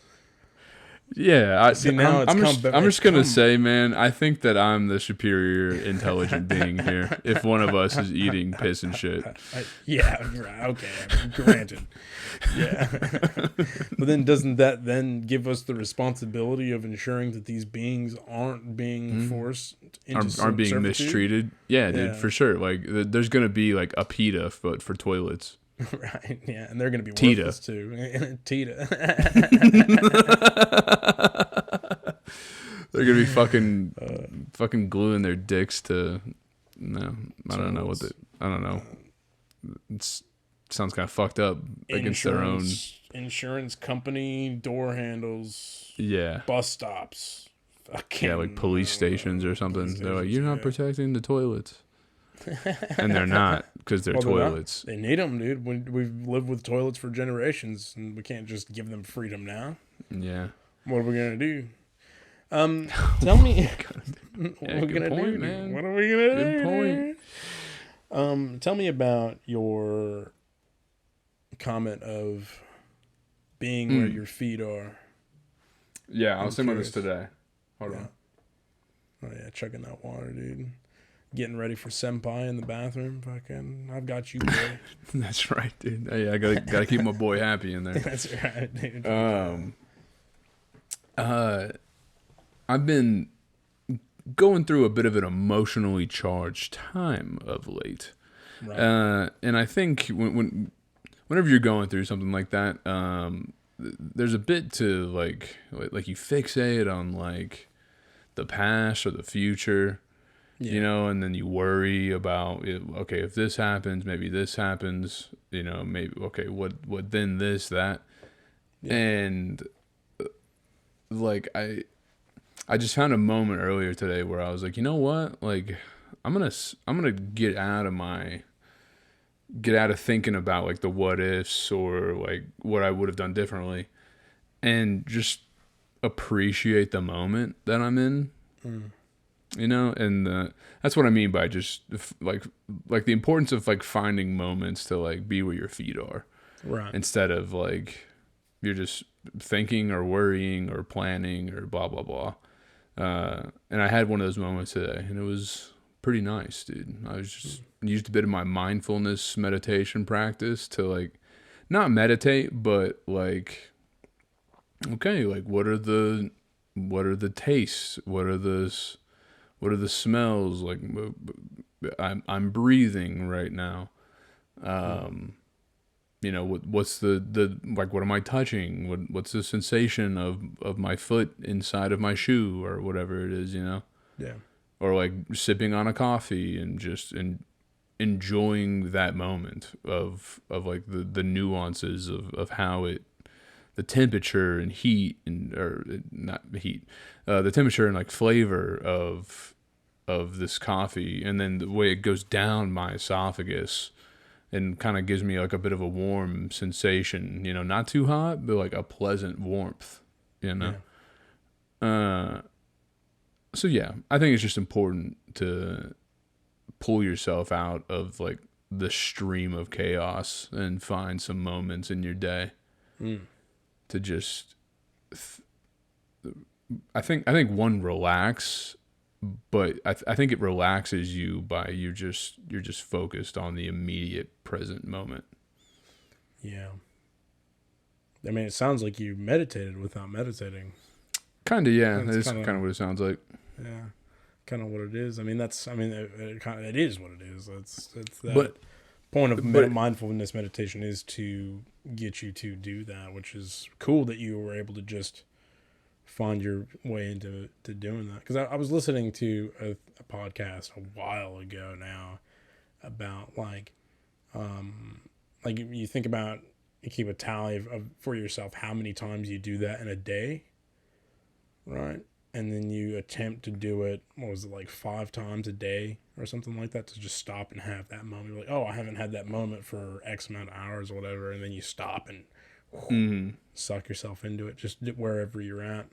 Yeah, I'm just gonna come- say, man, I think that I'm the superior intelligent being here. If one of us is eating piss and shit, Yeah, right, okay, granted. Yeah. But then doesn't that then give us the responsibility of ensuring that these beings aren't being forced into aren't being servitude? mistreated? Yeah, dude, Yeah. for sure. Like, there's gonna be like a PETA, but for toilets. Right, yeah, and they're going to be Tita. worthless too. Tita. They're gonna be fucking gluing their dicks to. No, I don't know I don't know. It sounds kind of fucked up against their own. Insurance company door handles, Yeah, bus stops. Fucking, yeah, like police stations or something. police They're like, stations, you're not yeah. protecting the toilets, and they're not because they're Well, they're not. toilets. They need them, dude. We've lived with toilets for generations, and we can't just give them freedom now. Yeah. What are we gonna do? Tell me. What Yeah, are we good gonna point, do? man. What are we gonna Good do? point. Tell me about your comment of being where your feet are. Yeah, I I'm was thinking about this curious. today. Hold on. Oh yeah, chugging that water, dude. Getting ready for senpai in the bathroom. Fucking, I've got you, boy. That's right, dude. Oh, yeah, I gotta keep my boy happy in there. That's right, dude. I've been going through a bit of an emotionally charged time of late. Right. And I think whenever you're going through something like that, there's a bit to like you fixate on like the past or the future, you know, and then you worry about okay, if this happens, maybe this happens, you know, maybe okay, what then this that, and like I just found a moment earlier today where I was like, you know what, like I'm gonna get out of thinking about like the what ifs or like what I would have done differently, and just appreciate the moment that I'm in. You know, and that's what I mean by just like the importance of like finding moments to like be where your feet are. Right. instead of like you're just thinking or worrying or planning or blah blah blah. And I had one of those moments today, and it was pretty nice, dude. I was just used a bit of my mindfulness meditation practice to like not meditate, but like, okay, like what are the tastes? What are the smells? Like I'm breathing right now. You know, what's the like, what am I touching? What's the sensation of my foot inside of my shoe or whatever it is, you know? Yeah. Or like sipping on a coffee and just enjoying that moment of like the nuances of how it, the temperature and heat and, or not heat, the temperature and like flavor of this coffee, and then the way it goes down my esophagus and kind of gives me like a bit of a warm sensation, you know, not too hot, but like a pleasant warmth, you know? Yeah. So yeah, I think it's just important to pull yourself out of like the stream of chaos and find some moments in your day to just, I think one, relax, but I think it relaxes you by you're just focused on the immediate present moment. Yeah. I mean, it sounds like you meditated without meditating. Kind of, yeah. That's That's kinda- kind of what it sounds like. Yeah. Kind of what it is. I mean, it is what it is. It's that But point of but- mindfulness meditation is to get you to do that, which is cool that you were able to just find your way into doing that. Because I was listening to a podcast a while ago now about like you think about, you keep a tally of for yourself how many times you do that in a day, right? And then you attempt to do it, what was it, like 5 times a day or something like that, to just stop and have that moment. You're like, oh, I haven't had that moment for X amount of hours or whatever. And then you stop and suck yourself into it, just wherever you're at.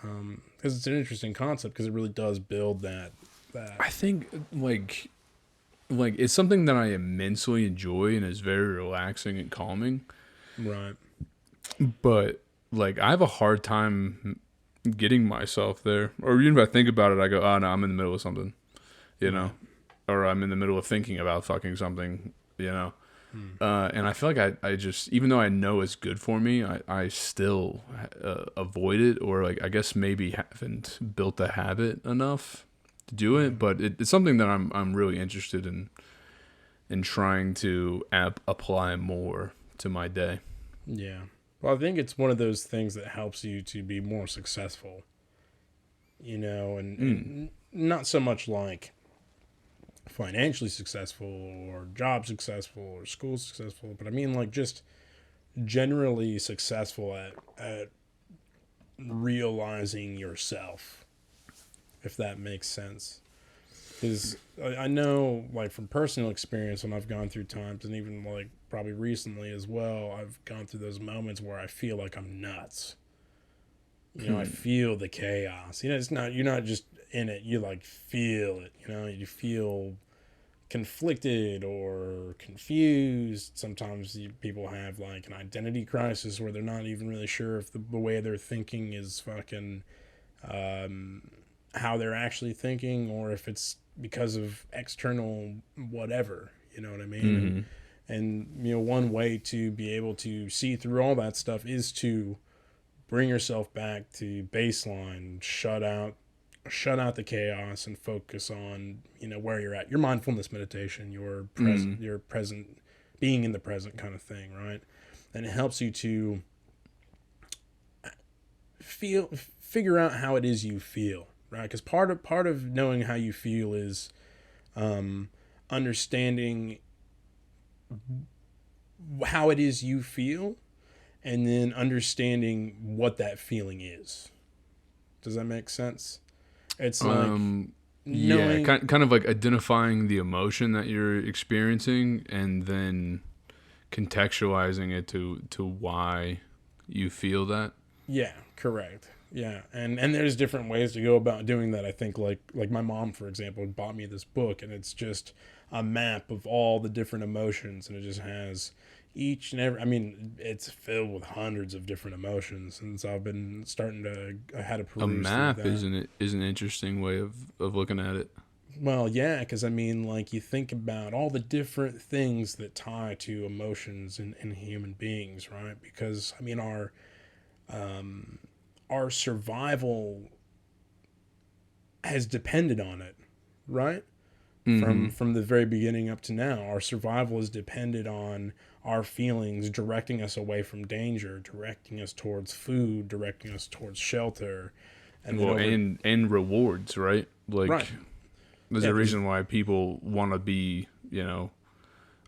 Because it's an interesting concept, because it really does build that. I think like it's something that I immensely enjoy and is very relaxing and calming. Right. But like I have a hard time getting myself there, or even if I think about it, I go, oh no, I'm in the middle of something, you know, or I'm in the middle of thinking about fucking something, you know. And I feel like I just, even though I know it's good for me, I still avoid it, or like I guess maybe haven't built the habit enough to do it. But it's something that I'm really interested in trying to apply more to my day. Yeah. Well, I think it's one of those things that helps you to be more successful, you know, and not so much like financially successful or job successful or school successful, but I mean like just generally successful at realizing yourself, if that makes sense. Because I know, like, from personal experience, when I've gone through times, and even like probably recently as well, I've gone through those moments where I feel like I'm nuts. You know, I feel the chaos. You know, you're not just in it, you like feel it. You know, you feel conflicted or confused. Sometimes people have like an identity crisis where they're not even really sure if the way they're thinking is fucking how they're actually thinking, or if it's because of external whatever, you know what I mean? And you know, one way to be able to see through all that stuff is to bring yourself back to baseline, shut out the chaos, and focus on, you know, where you're at, your mindfulness meditation, your present, being in the present kind of thing, right? And it helps you to figure out how it is you feel, right? Because part of knowing how you feel is understanding how it is you feel, and then understanding what that feeling is. Does that make sense? It's like knowing, kind of like identifying the emotion that you're experiencing and then contextualizing it to why you feel that. Yeah, correct. Yeah, and there's different ways to go about doing that. I think like my mom, for example, bought me this book, and it's just a map of all the different emotions, and it just has, each and every, I mean, it's filled with hundreds of different emotions, and so I've been starting to, I had to A peruse through map that. is an interesting way of looking at it. Well, yeah, because I mean, like, you think about all the different things that tie to emotions in human beings, right? Because I mean, our survival has depended on it, right? Mm-hmm. From the very beginning up to now, our survival has depended on our feelings directing us away from danger, directing us towards food, directing us towards shelter, and then Well, over and rewards, right? right, Like, there's yeah, a because reason why people want to be, you know,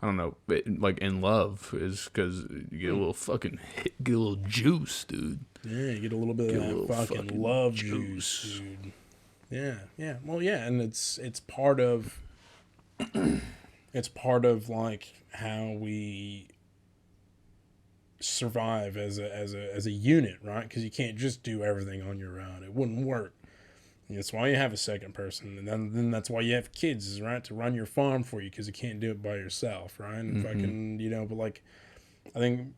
I don't know, like in love is because you get a little fucking get a little juice, dude. yeah, you get a little bit of Get a that little fucking fucking love juice, juice. dude. Yeah, yeah. Well, yeah, and it's part of it's part of like how we survive as a unit, right? Because you can't just do everything on your own. It wouldn't work. And that's why you have a second person, and then that's why you have kids, is right, to run your farm for you, because you can't do it by yourself, right? And Mm-hmm. fucking, but like, I think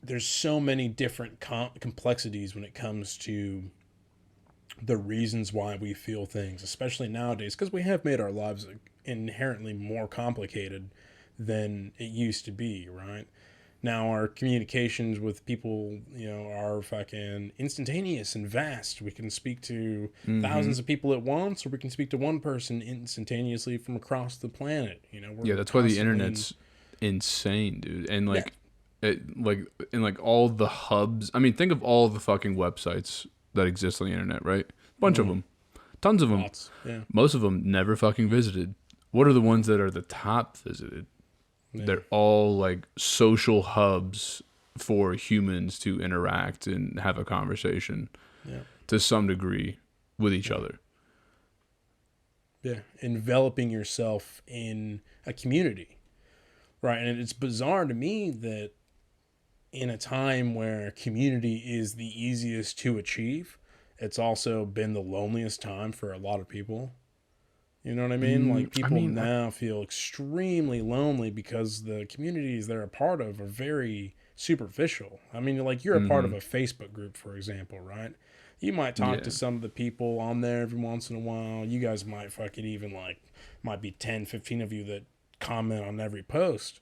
there's so many different complexities when it comes to the reasons why we feel things, especially nowadays, because we have made our lives inherently more complicated than it used to be, right? Now our communications with people, are fucking instantaneous and vast. We can speak to Mm-hmm. thousands of people at once, or we can speak to one person instantaneously from across the planet. Yeah, We're that's why the constantly in. internet's insane, dude. And Yeah. like all the hubs. I mean, think of all the fucking websites that exist on the internet, right? Bunch of Mm, them, tons of them. lots. Yeah. Most of them never fucking visited. What are the ones that are the top visited? Yeah. They're all like social hubs for humans to interact and have a conversation Yeah. to some degree with each Yeah. other. Yeah. Enveloping yourself in a community. Right. And it's bizarre to me that in a time where community is the easiest to achieve, it's also been the loneliest time for a lot of people. You know what I mean? Like, I people mean, now feel extremely lonely because the communities they're a part of are very superficial. I mean, like, you're a part of mm-hmm. a Facebook group, for example, right? You might talk to Yeah, some of the people on there every once in a while. You guys might fucking even, like, might be 10, 15 of you that comment on every post.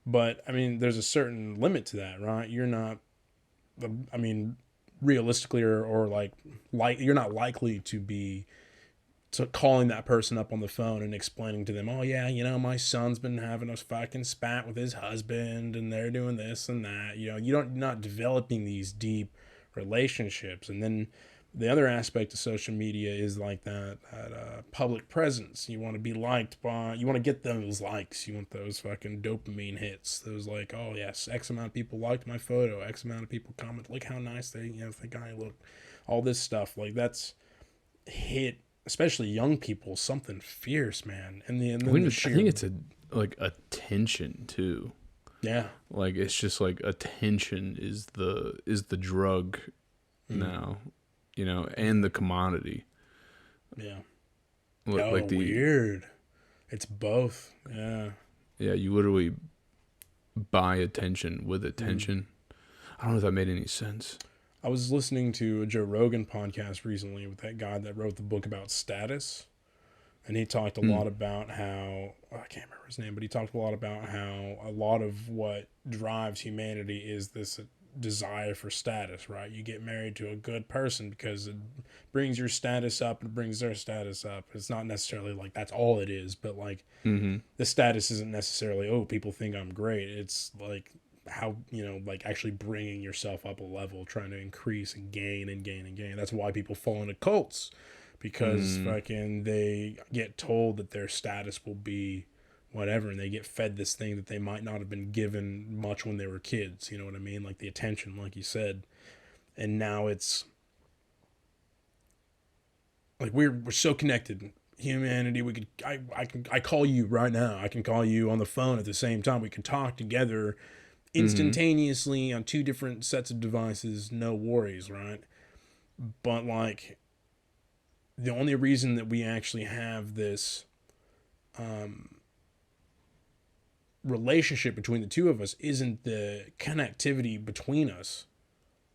But, I mean, there's a certain limit to that, right? You're not, I mean, realistically, or like, you're not likely to be to calling that person up on the phone and explaining to them, oh yeah, my son's been having a fucking spat with his husband, and they're doing this and that. You're not developing these deep relationships. And then the other aspect of social media is like that public presence. You want to be liked by, you want to get those likes, you want those fucking dopamine hits, those, like, oh yes, X amount of people liked my photo, X amount of people comment, look how nice they think I look, all this stuff, like, that's hit especially young people something fierce, man. And then the I sheer, think it's a like attention too. yeah. Like it's just like attention is the drug Mm, now, and the commodity. yeah. Like Oh, the weird. It's both. Yeah. yeah, you literally buy attention with Mm. attention. I don't know if that made any sense. I was listening to a Joe Rogan podcast recently with that guy that wrote the book about status. And he talked a Hmm. lot about how, I can't remember his name, but he talked a lot about how a lot of what drives humanity is this desire for status, right? You get married to a good person because it brings your status up and brings their status up. It's not necessarily like that's all it is, but like, Mm-hmm. the status isn't necessarily, oh, people think I'm great. It's like how, like, actually bringing yourself up a level, trying to increase and gain and gain and gain. That's why people fall into cults, because Mm. fucking they get told that their status will be whatever, and they get fed this thing that they might not have been given much when they were kids. You know what I mean? Like the attention, like you said. And now it's like we're so connected, humanity. We could, I call you right now, I can call you on the phone at the same time, we can talk together Mm-hmm. instantaneously on two different sets of devices, no worries, right? But like, the only reason that we actually have this relationship between the two of us isn't the connectivity between us,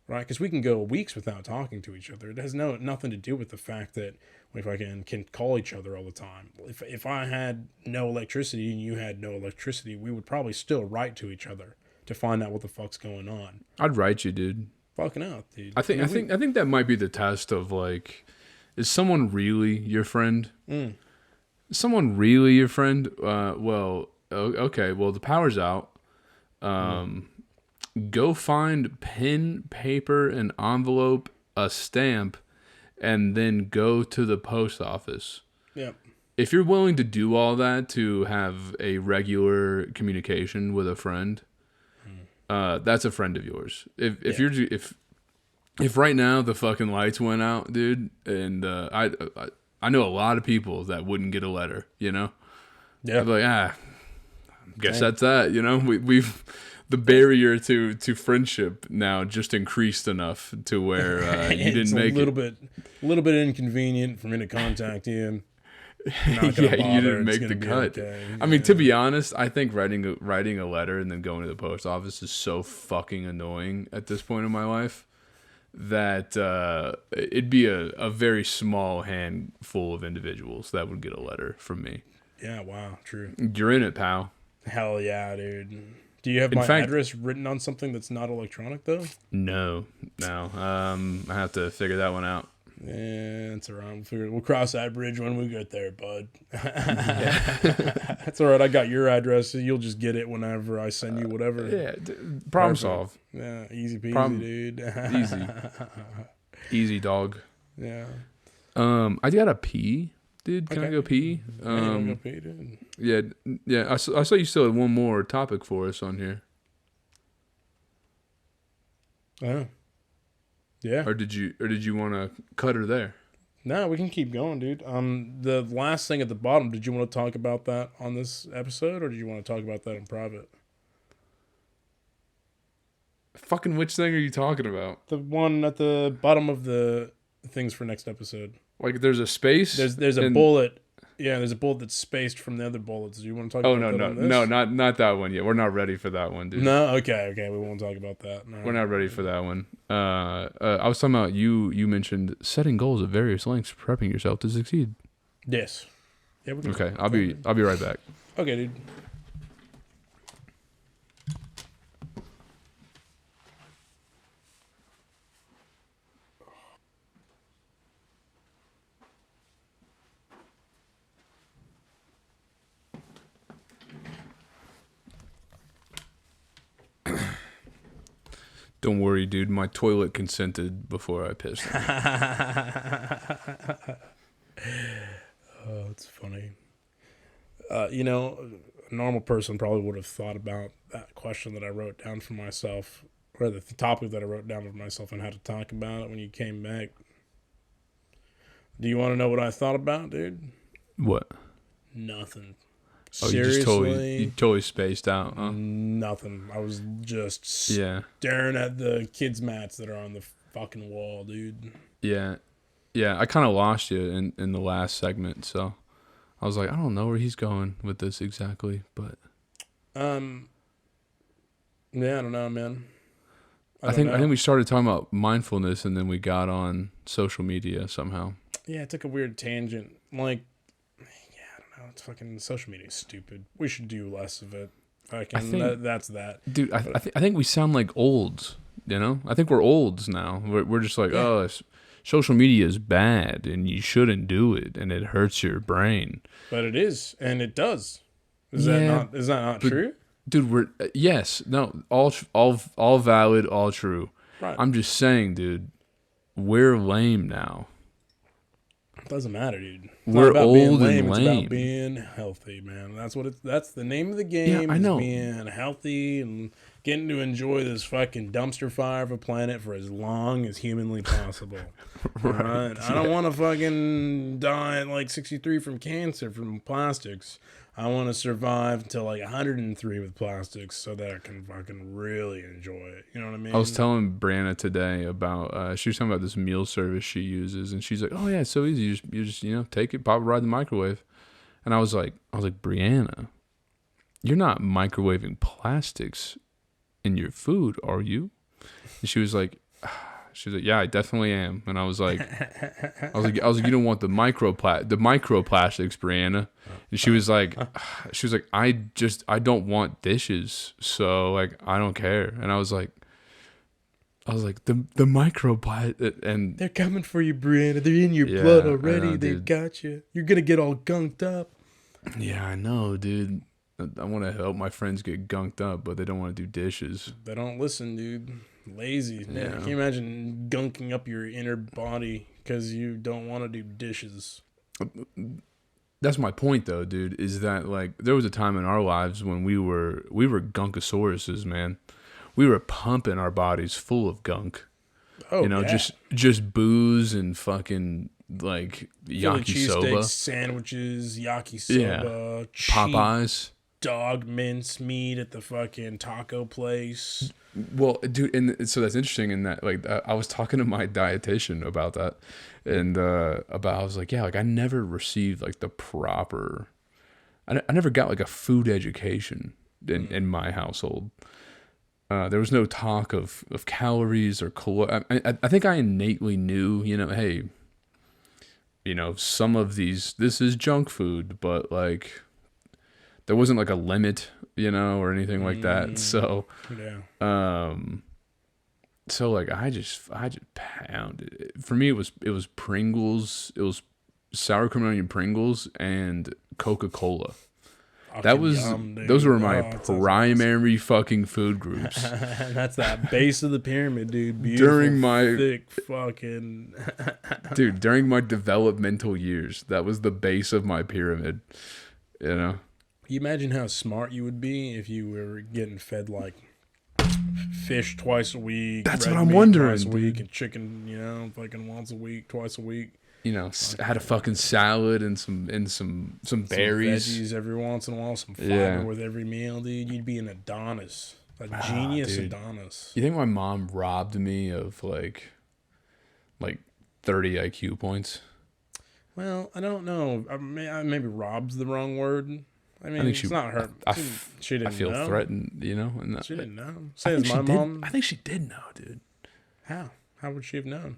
right? Because we can go weeks without talking to each other. It has nothing to do with the fact that we fucking can call each other all the time. If I had no electricity and you had no electricity, we would probably still write to each other to find out what the fuck's going on. I'd write you, dude. Fucking out, dude. I think that might be the test of like, is someone really your friend? Is someone really your friend? Well, okay. Well, the power's out. Go find pen, paper, an envelope, a stamp, and then go to the post office. Yep. If you're willing to do all that to have a regular communication with a friend, that's a friend of yours. If right now the fucking lights went out, dude, and I know a lot of people that wouldn't get a letter, you know? Yeah. I'd be like, guess that's that, you know? We've the barrier to friendship now just increased enough to where you didn't make it. A little bit inconvenient for me to contact you. Yeah, you didn't make the cut. Okay. I mean, to be honest, I think writing a letter and then going to the post office is so fucking annoying at this point in my life that it'd be a very small handful of individuals that would get a letter from me. Yeah, wow, true. You're in it, pal. Hell yeah, dude. Do you have my address written on something that's not electronic, though? No. I have to figure that one out. Yeah, it's around. We'll cross that bridge when we get there, bud. That's all right. I got your address, so you'll just get it whenever I send you whatever. Yeah, problem solved. Yeah, easy peasy, dude. Easy, dog. Yeah. I gotta pee, dude. Can I go pee? Go pee, dude. Yeah. I saw you still had one more topic for us on here. Oh. Yeah. Or did you want to cut her there? No, we can keep going, dude. The last thing at the bottom, did you want to talk about that on this episode, or did you want to talk about that in private? Fucking which thing are you talking about? The one at the bottom of the things for next episode. Like there's a space? There's a bullet. Yeah, there's a bullet that's spaced from the other bullets. Do you want to talk about that on this? No, not that one yet. We're not ready for that one, dude. No? Okay, we won't talk about that. No. We're not ready for that one. I was talking about you mentioned setting goals at various lengths, prepping yourself to succeed. Yes. Yeah, we can. Okay, I'll be right back. Okay, dude. Don't worry, dude. My toilet consented before I pissed. Oh, it's funny. A normal person probably would have thought about that question that I wrote down for myself, or the topic that I wrote down for myself and how to talk about it when you came back. Do you want to know what I thought about, dude? What? Nothing. Oh, Seriously, you totally spaced out, huh? Nothing. I was just staring at the kids' mats that are on the fucking wall, dude. Yeah. I kind of lost you in the last segment, so I was like, I don't know where he's going with this exactly, but yeah, I don't know, man. I think we started talking about mindfulness, and then we got on social media somehow. Yeah, it took a weird tangent. Like, it's fucking social media is stupid. We should do less of it. That's that. Dude, I think we sound like olds, you know? I think we're olds now. We're just like, social media is bad and you shouldn't do it and it hurts your brain. But it is, and it does. Is that not true? Dude, all valid, all true. Right. I'm just saying, dude, we're lame now. It doesn't matter, dude. We're old and lame. It's about being healthy, man. That's the name of the game. Yeah, I know. Being healthy and getting to enjoy this fucking dumpster fire of a planet for as long as humanly possible. Right? I don't want to fucking die at like 63 from cancer from plastics. I want to survive until like 103 with plastics so that I can fucking really enjoy it. You know what I mean? I was telling Brianna today about, she was talking about this meal service she uses, and she's like, oh yeah, it's so easy. You just take it, pop it right in the microwave. And I was like, Brianna, you're not microwaving plastics in your food, are you? And she was like, yeah, I definitely am. And I was like, you don't want the microplastics, Brianna. And she was like, I don't want dishes, so like I don't care. And I was like, the microplastic, and They're coming for you, Brianna. They're in your blood already. They've got you. You're gonna get all gunked up. Yeah, I know, dude. I want to help my friends get gunked up, but they don't want to do dishes. They don't listen, dude. Lazy. Man, Yeah. can you imagine gunking up your inner body because you don't want to do dishes? That's my point, though, dude. Is that like there was a time in our lives when we were gunkosauruses, man. We were pumping our bodies full of gunk. Oh, you know, yeah. just booze and fucking like Philly yakisoba, cheesesteak sandwiches, yakisoba, cheap Popeyes. dog mince meat at the fucking taco place. Well, dude, and so that's interesting in that, like, I was talking to my dietitian about that, and I was like, yeah, like I never received like the proper, I never got like a food education in my household. There was no talk of calories or I think I innately knew, you know, hey, you know, some of this is junk food, but like there wasn't like a limit, you know, or anything like that. So, Yeah. so like I just pounded it. For me, it was Pringles, it was sour cream and onion Pringles and Coca-Cola. That was those were my primary fucking food groups. That's that base of the pyramid, dude. Beautiful, During my thick fucking dude, during my developmental years, that was the base of my pyramid. You know. You imagine how smart you would be if you were getting fed like fish twice a week. That's red what I'm meat wondering, twice a week, dude. and chicken, you know, fucking once a week, twice a week. You know, I had a fucking salad and some berries, Some veggies every once in a while, some fiber with every meal, dude. You'd be an Adonis, a genius dude. Adonis. You think my mom robbed me of like 30 IQ points? Well, I don't know. Maybe rob's the wrong word. I mean, think it's not her. She didn't I feel know. threatened, you know. And She didn't know. Same as my mom. I think she did know, dude. How? How would she have known?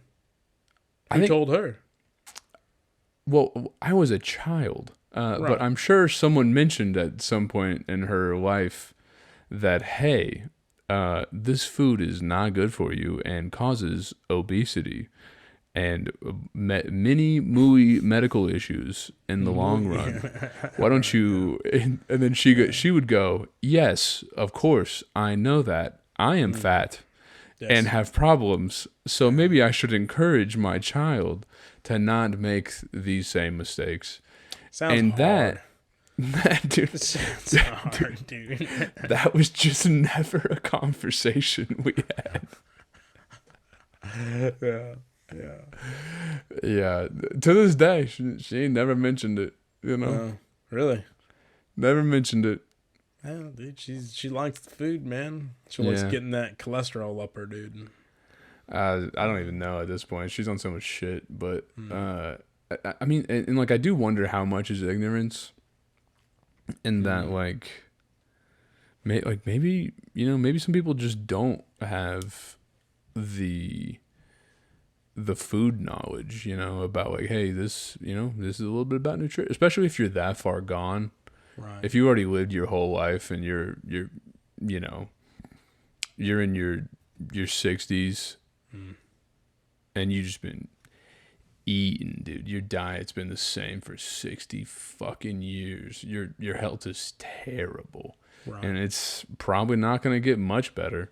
I Who think- told her? Well, I was a child, Right. but I'm sure someone mentioned at some point in her life that, hey, this food is not good for you and causes obesity and many medical issues in the long run. Why don't you? And then she would go, yes, of course, I know that. I am fat and have problems, so maybe I should encourage my child to not make these same mistakes. Sounds And hard. that dude, Sounds hard, dude. that was just never a conversation we had. Yeah. To this day, she ain't never mentioned it. You know, Really? never mentioned it. Yeah, dude. She likes the food, man. She likes Yeah. getting that cholesterol up her, dude. I don't even know at this point. She's on so much shit, but I mean, and like I do wonder how much is ignorance, in that like maybe you know, maybe some people just don't have the food knowledge, you know, about like, hey, this, you know, this is a little bit about nutrition, especially if you're that far gone. Right. If you already lived your whole life and you're you know, you're in your 60s and you just been eating, dude, your diet's been the same for 60 fucking years. Your health is terrible. Right. And it's probably not going to get much better.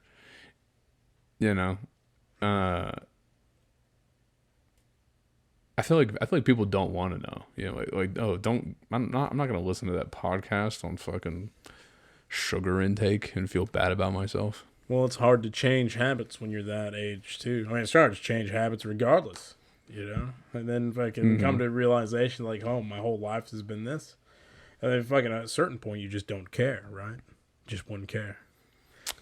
You know, I feel like people don't want to know. You know, like oh, I'm not going to listen to that podcast on fucking sugar intake and feel bad about myself. Well, it's hard to change habits when you're that age too. I mean, it's hard to change habits regardless, you know. And then fucking come to a realization like, oh, my whole life has been this. And then fucking at a certain point, you just don't care, right? Just wouldn't care.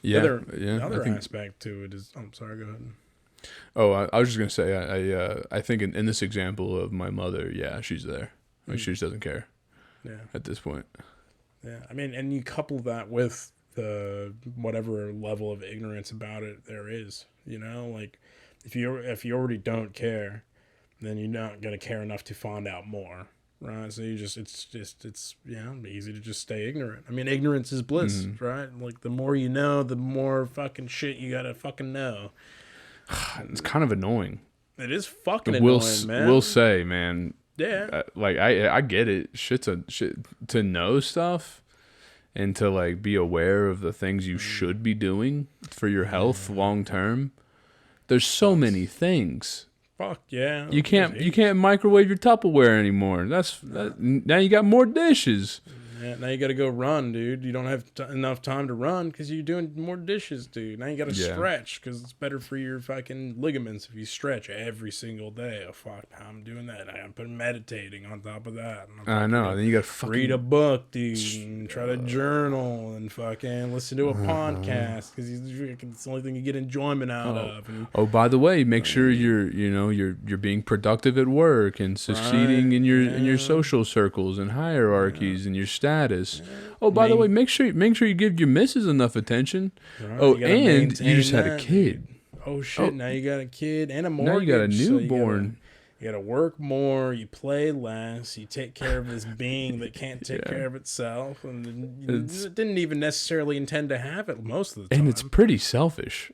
Yeah, The other I think, aspect to it is, I'm sorry, go ahead. oh, I was just gonna say, I think in this example of my mother, yeah, she's there. Like she just doesn't care Yeah. at this point. Yeah, I mean, and you couple that with the whatever level of ignorance about it there is, you know, like if you already don't care, then you're not gonna care enough to find out more, right? So it's easy to just stay ignorant. I mean, ignorance is bliss, right? Like the more you know, the more fucking shit you gotta fucking know. It's kind of annoying. It is fucking Will annoying, man. will say, man. Yeah. Like I get it. Shit to know stuff and to like be aware of the things you should be doing for your health long term. There's so many things. Fuck yeah. You can't microwave your Tupperware anymore. Now you got more dishes. Yeah, now you got to go run, dude. You don't have enough time to run because you're doing more dishes, dude. Now you got to stretch because it's better for your fucking ligaments if you stretch every single day. Oh, fuck, I'm doing that. I'm putting meditating on top of that. I know. Then you got to fucking read a book, dude, and try to journal and fucking listen to a podcast because it's the only thing you get enjoyment out of. And, by the way, make sure you're being productive at work and succeeding in your social circles and hierarchies and your status. Oh, by the way, make sure you give your missus enough attention. Right, oh, and you just had a kid. Dude. Oh shit! Now you got a kid and a mortgage. Now you got a newborn. So you gotta work more. You play less. You take care of this being that can't take care of itself, and it didn't even necessarily intend to have it most of the time. And it's pretty selfish.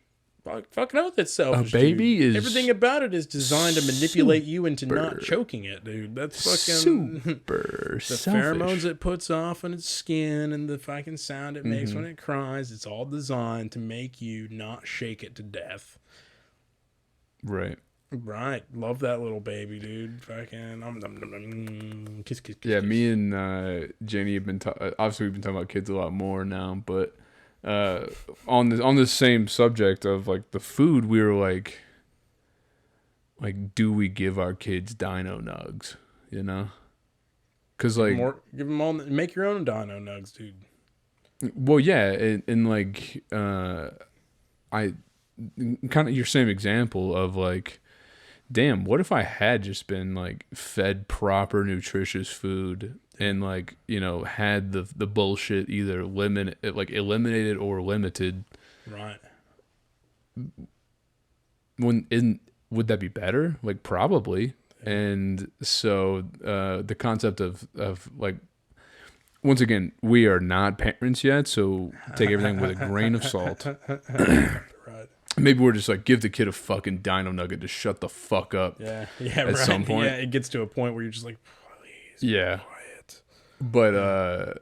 Fucking oath, it's selfish. A baby dude. is everything about it is designed to manipulate you into not choking it, dude. That's fucking super the selfish. pheromones it puts off on its skin and the fucking sound it makes when it cries. It's all designed to make you not shake it to death. Right. Right. Love that little baby, dude. Fucking kiss, kiss, kiss. Yeah, kiss. me and Jenny have been obviously we've been talking about kids a lot more now, but. On the same subject of like the food, we were like, do we give our kids dino nugs? You know, because like give them all, make your own dino nugs, dude. Well, yeah, and like I kind of your same example of like, damn, what if I had just been like fed proper nutritious food and like, you know, had the bullshit either eliminated or limited. Right. Would that be better? Like probably. Yeah. And so the concept of like, once again, we are not parents yet, so take everything with a grain of salt. Right. Maybe we're just like, give the kid a fucking dino nugget to shut the fuck up. Yeah. At some point. Yeah, it gets to a point where you're just like, please. Yeah. But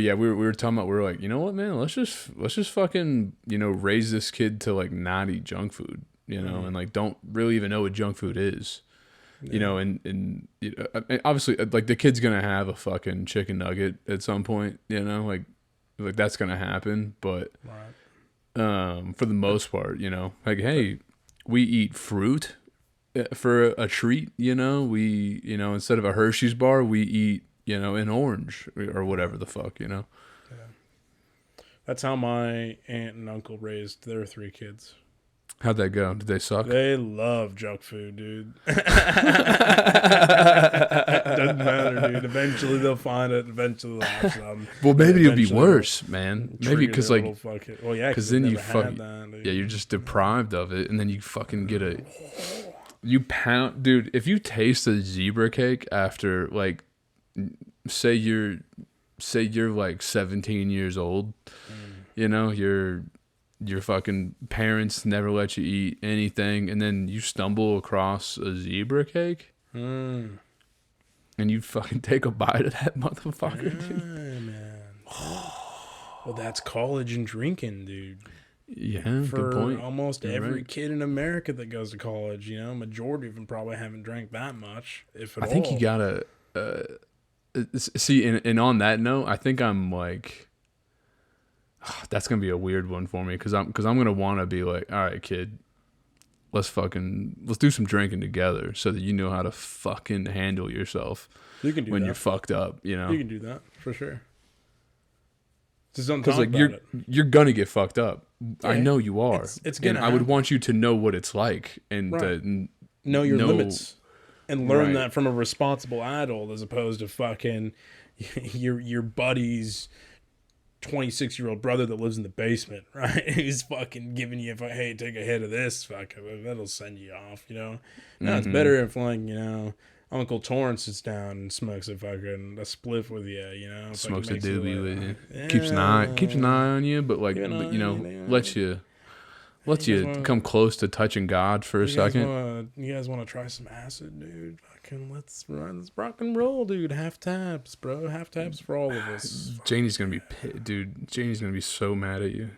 yeah, we were talking about, we were like, you know what, man, let's just fucking, you know, raise this kid to like not eat junk food, you know, and like don't really even know what junk food is, you know, and you know, obviously like the kid's gonna have a fucking chicken nugget at some point, you know, like that's gonna happen, but for the most part, you know, like, hey, we eat fruit for a treat, you know, we, you know, instead of a Hershey's bar, we eat, you know, an orange or whatever the fuck, you know. Yeah. That's how my aunt and uncle raised their 3 kids. How'd that go? Did they suck? They love junk food, dude. Doesn't matter, dude. Eventually they'll find it. Eventually they'll have some. Well, maybe it'll be worse, man. Maybe because like, well, yeah, because then you fucking you're just deprived of it, and then you fucking get you pound, dude. If you taste a zebra cake after like. Say you're like 17 years old, you know, your fucking parents never let you eat anything, and then you stumble across a zebra cake, and you fucking take a bite of that motherfucker, dude. Man. Well, that's college and drinking, dude. Yeah, for good point. Almost every kid in America that goes to college, you know, majority of them probably haven't drank that much, if at all. I think you gotta see, and on that note, I think I'm like, that's gonna be a weird one for me because I'm gonna want to be like, all right, kid, let's do some drinking together so that you know how to fucking handle yourself. You can do when that. You're fucked up, you know. You can do that for sure. Because like you're gonna get fucked up. Yeah, I know you are. It's gonna. And I would want you to know what it's like and know your limits. and learn Right. that from a responsible adult as opposed to fucking your buddy's 26-year-old brother that lives in the basement, right? He's fucking giving you, hey, take a hit of this, fucking, that'll send you off, you know? No, it's better if, like, you know, Uncle Torrance sits down and smokes a spliff with you, you know? Smokes a Makes you doobie like, with you. yeah, Keeps an eye on you, but like, keep an eye you know, on you, lets you guys wanna- come close to touching God for a second. You guys want to try some acid, dude? Fucking let's rock and roll, dude. Half taps, bro. Half taps for all of us. Janie's gonna be dude. Janie's gonna be so mad at you.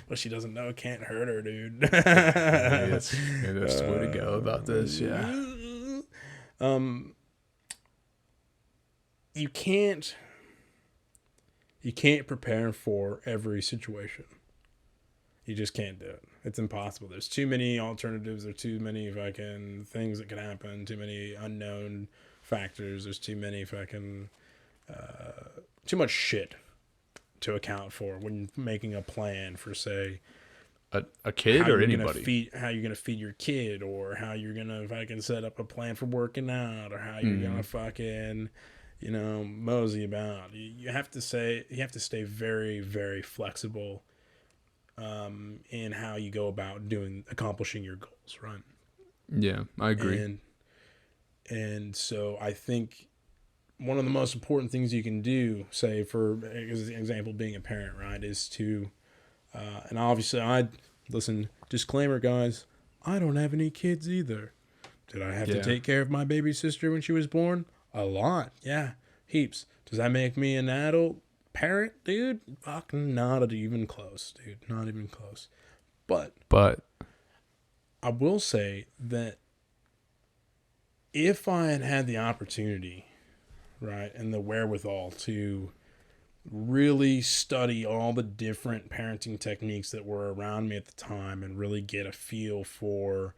What she doesn't know can't hurt her, dude. Maybe that's the way to go about this. Yeah. You can't prepare for every situation. You just can't do it. It's impossible. There's too many alternatives. There's too many fucking things that could happen. Too many unknown factors. There's too many fucking too much shit to account for when making a plan for, say, a kid or anybody. How you're gonna feed your kid, or how you're gonna fucking set up a plan for working out, or how you're gonna fucking, you know, mosey about. You have to stay very, very flexible in how you go about accomplishing your goals, right? Yeah, I agree. And so I think one of the most important things you can do, say for example, being a parent, right, is to, and obviously disclaimer, guys, I don't have any kids either. Did I have to take care of my baby sister when she was born? A lot, yeah, heaps. Does that make me an adult parent, dude? Fucking not even close, dude. Not even close. But I will say that if I had had the opportunity, right, and the wherewithal to really study all the different parenting techniques that were around me at the time and really get a feel for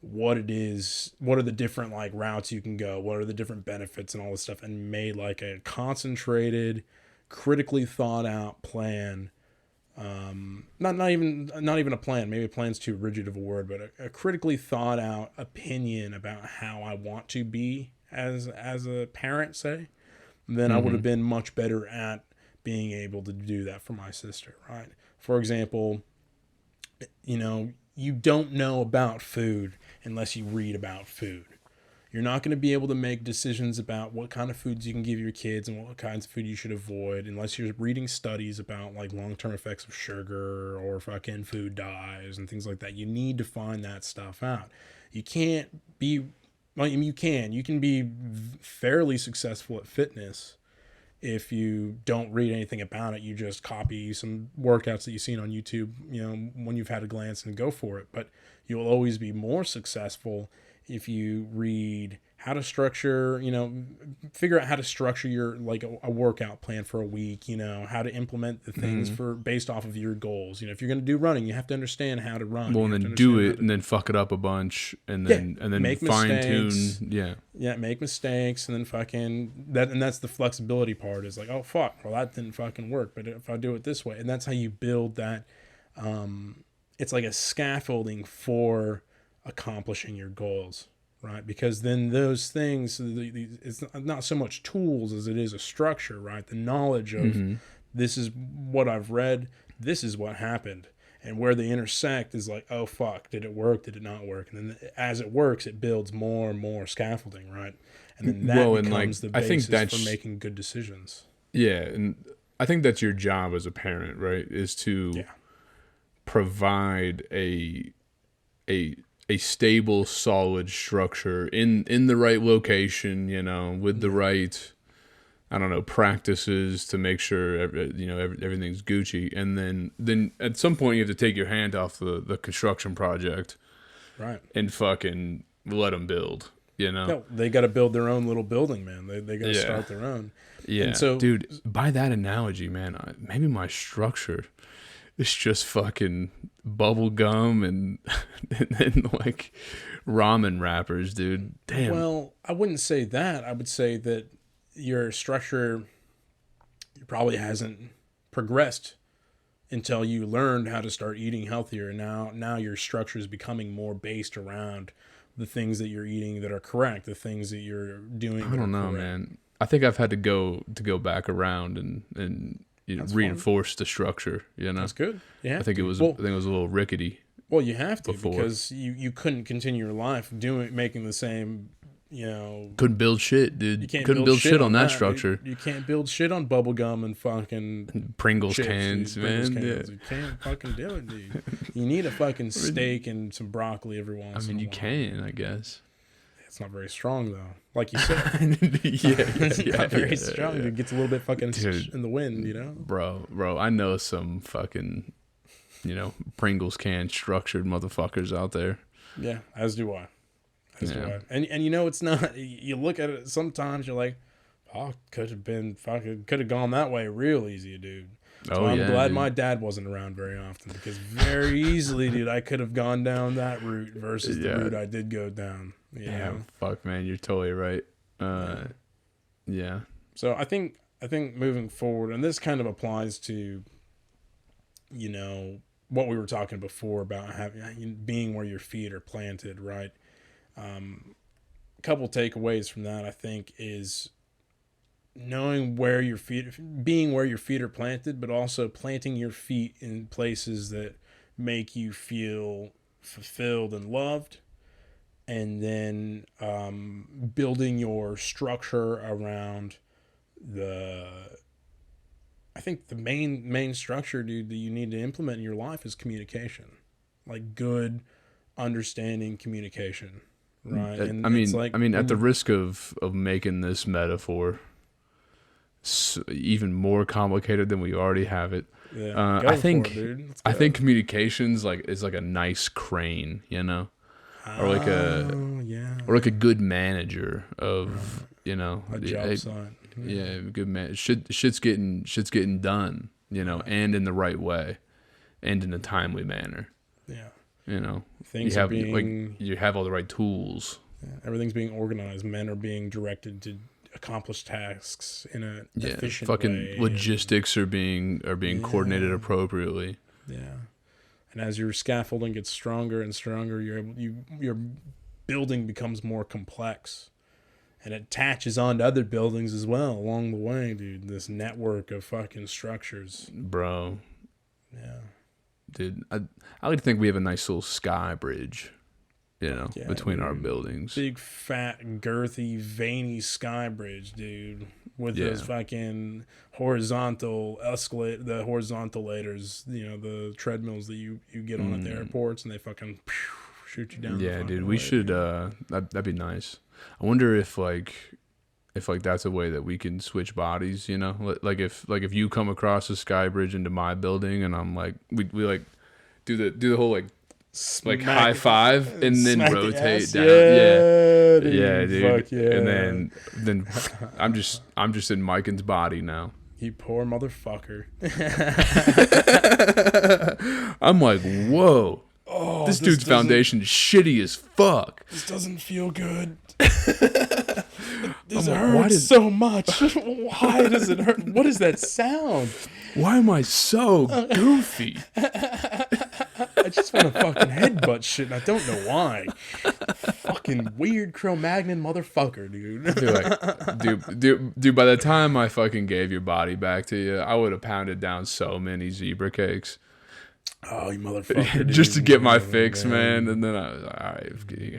what it is, what are the different like routes you can go, what are the different benefits and all this stuff, and made like a concentrated, critically thought out plan. Not even a plan. Maybe a plan's too rigid of a word, but a critically thought out opinion about how I want to be as a parent, say, then I would have been much better at being able to do that for my sister, right? For example, you know, you don't know about food unless you read about food. You're not going to be able to make decisions about what kind of foods you can give your kids and what kinds of food you should avoid unless you're reading studies about like long-term effects of sugar or fucking food dyes and things like that. You need to find that stuff out. You can't be, well, I mean, you can be fairly successful at fitness if you don't read anything about it. You just copy some workouts that you've seen on YouTube, you know, when you've had a glance, and go for it. But you'll always be more successful if you read how to structure, you know, figure out how to structure your, like a workout plan for a week, you know, how to implement the things based off of your goals. You know, if you're going to do running, you have to understand how to run. Well, and then do it and then fuck it up a bunch and then make fine mistakes. tune. Yeah. Yeah. Make mistakes and then fucking that. And that's the flexibility part, is like, oh, fuck, well, that didn't fucking work. But if I do it this way, and that's how you build that. It's like a scaffolding for accomplishing your goals, right? Because then those things, it's not so much tools as it is a structure, right? The knowledge of this is what I've read, this is what happened, and where they intersect is like, oh fuck, did it work, did it not work? And then as it works, it builds more and more scaffolding, right? And then that becomes the basis for making good decisions. Yeah, and I think that's your job as a parent, right? Is to provide a stable, solid structure in the right location, you know, with the right, I don't know, practices to make sure everything's Gucci. And then at some point you have to take your hand off the construction project, right, and fucking let them build. You know, no, they got to build their own little building, man. They got to start their own. Yeah, and so, dude, by that analogy, man, maybe my structure is just fucking bubble gum and like ramen wrappers, dude. Damn. Well, I wouldn't say that. I would say that your structure probably hasn't progressed until you learned how to start eating healthier. Now your structure is becoming more based around the things that you're eating that are correct, the things that you're doing. I don't know, man. I think I've had to go back around and reinforce the structure. You know, that's good. Yeah, I think it was a little rickety. Well, you have to before. Because you couldn't continue your life making the same. Couldn't build shit, dude. You can't couldn't build shit on that structure. You can't build shit on bubble gum and fucking Pringles chips, cans, dude. man. Pringles cans. You can't fucking do it, dude. You need a fucking steak and some broccoli every once. I mean, you can, I guess. It's not very strong though, like you said. It's not very strong. It gets a little bit fucking dude, in the wind, you know. Bro, I know some fucking, Pringles can structured motherfuckers out there. Yeah, as do I. And it's not. You look at it sometimes, you're like, oh, could have gone that way real easy, dude. So I'm glad dude. my dad wasn't around very often, because very easily, dude, I could have gone down that route versus the route I did go down. Fuck, man, you're totally right. Yeah. So I think moving forward, and this kind of applies to, what we were talking before about being where your feet are planted, right? A couple takeaways from that, I think, is knowing being where your feet are planted, but also planting your feet in places that make you feel fulfilled and loved, and then building your structure around I think the main structure, dude, that you need to implement in your life is communication, like good, understanding communication. Right. And at the risk of making this metaphor even more complicated than we already have it. Yeah, I think communications is like a nice crane, or like a good manager of a job site. Yeah, good man. Shit's getting done, and in the right way, and in a timely manner. Yeah. Things you have all the right tools. Yeah, everything's being organized. Men are being directed to accomplish tasks in a efficient way. Logistics are being coordinated appropriately. Yeah, and as your scaffolding gets stronger and stronger, your building becomes more complex, and it attaches onto other buildings as well along the way, dude. This network of fucking structures, bro. Yeah. Dude, I like to think we have a nice little sky bridge, between our buildings. Big, fat, girthy, veiny sky bridge, dude. With those fucking horizontal the horizontalators, the treadmills that you get on at the airports, and they fucking shoot you down. Yeah, dude, we should. That'd be nice. I wonder if that's a way that we can switch bodies, like if you come across a sky bridge into my building, and I'm like, we do the whole high five and then rotate down. Yeah, dude. Fuck yeah. And then I'm just in Miken's body now. You poor motherfucker. I'm like, whoa. Oh, this dude's foundation is shitty as fuck. This doesn't feel good. This hurts so much. Why does it hurt? What is that sound? Why am I so goofy? I just want to fucking headbutt shit, and I don't know why. Fucking weird Cro-Magnon motherfucker, dude. Dude, by the time I fucking gave your body back to you, I would have pounded down so many zebra cakes. Oh, you motherfucker. Just to get my fix, man. And then I was like, all right, you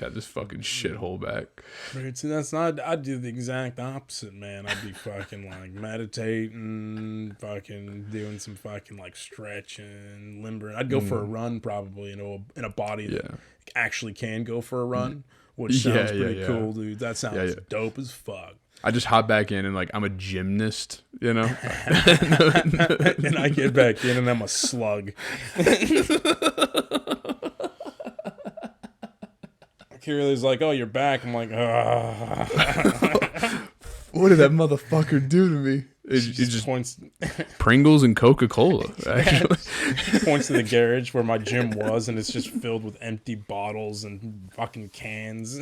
have this fucking shithole back. Dude, see, I'd do the exact opposite, man. I'd be fucking meditating, fucking doing some fucking stretching, limbering. I'd go for a run probably, in a body that actually can go for a run, which sounds pretty cool, dude. That sounds dope as fuck. I just hop back in and I'm a gymnast, and I get back in and I'm a slug. Kira's like, "Oh, you're back." I'm like, what did that motherfucker do to me? He just points Pringles and Coca-Cola. Actually, points to the garage where my gym was, and it's just filled with empty bottles and fucking cans.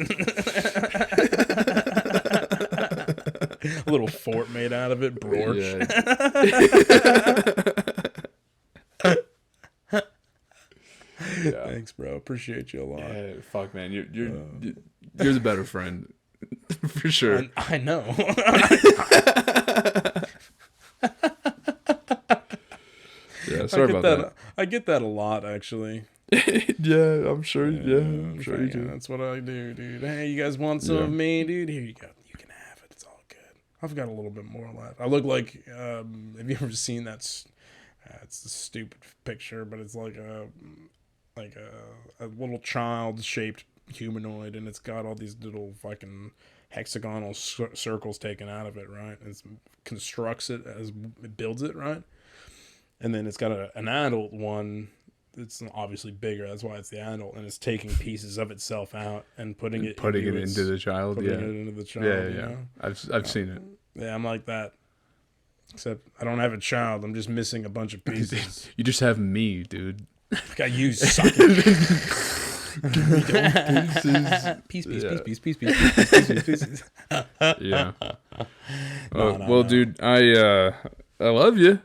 A little fort made out of it, brooch. Yeah. Thanks, bro. Appreciate you a lot. Yeah, fuck, man. You're the better friend. For sure. I know. Yeah, sorry about that. I get that a lot, actually. Yeah, I'm sure. Yeah, I'm sure you do. That's what I do, dude. Hey, you guys want some of me, dude? Here you go. You can have it. It's all good. I've got a little bit more left. I look like. Have you ever seen that? It's a stupid picture, but it's like a little child-shaped humanoid, and it's got all these little fucking hexagonal circles taken out of it, right? And it constructs it as it builds it, right? And then it's got an adult one. It's obviously bigger. That's why it's the adult, and it's taking pieces of itself out and putting it into the child. Yeah, You know? I've seen it. Yeah, I'm like that. Except I don't have a child. I'm just missing a bunch of pieces. You just have me, dude. Got you sucking. Pieces. Yeah. Well, dude, I love you.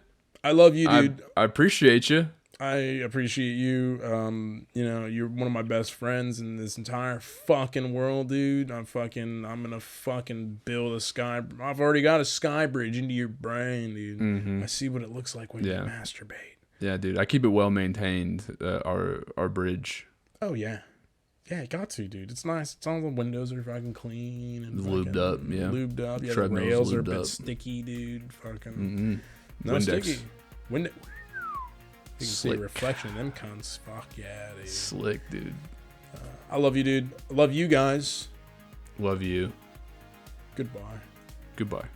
I love you, dude. I appreciate you. I appreciate you. You know, you're one of my best friends in this entire fucking world, dude. I'm gonna fucking build a sky. I've already got a sky bridge into your brain, dude. Mm-hmm. I see what it looks like when you masturbate. Yeah, dude. I keep it well maintained. Our bridge. Oh yeah. Yeah, you got to, dude. It's nice. It's all the windows are fucking clean and lubed up. Yeah, lubed up. Yeah, the rails are a bit sticky, dude. Fucking no sticky. Window. You can see a reflection of them cunts. Fuck yeah, dude. Slick, dude. I love you, dude. I love you guys. Love you. Goodbye. Goodbye.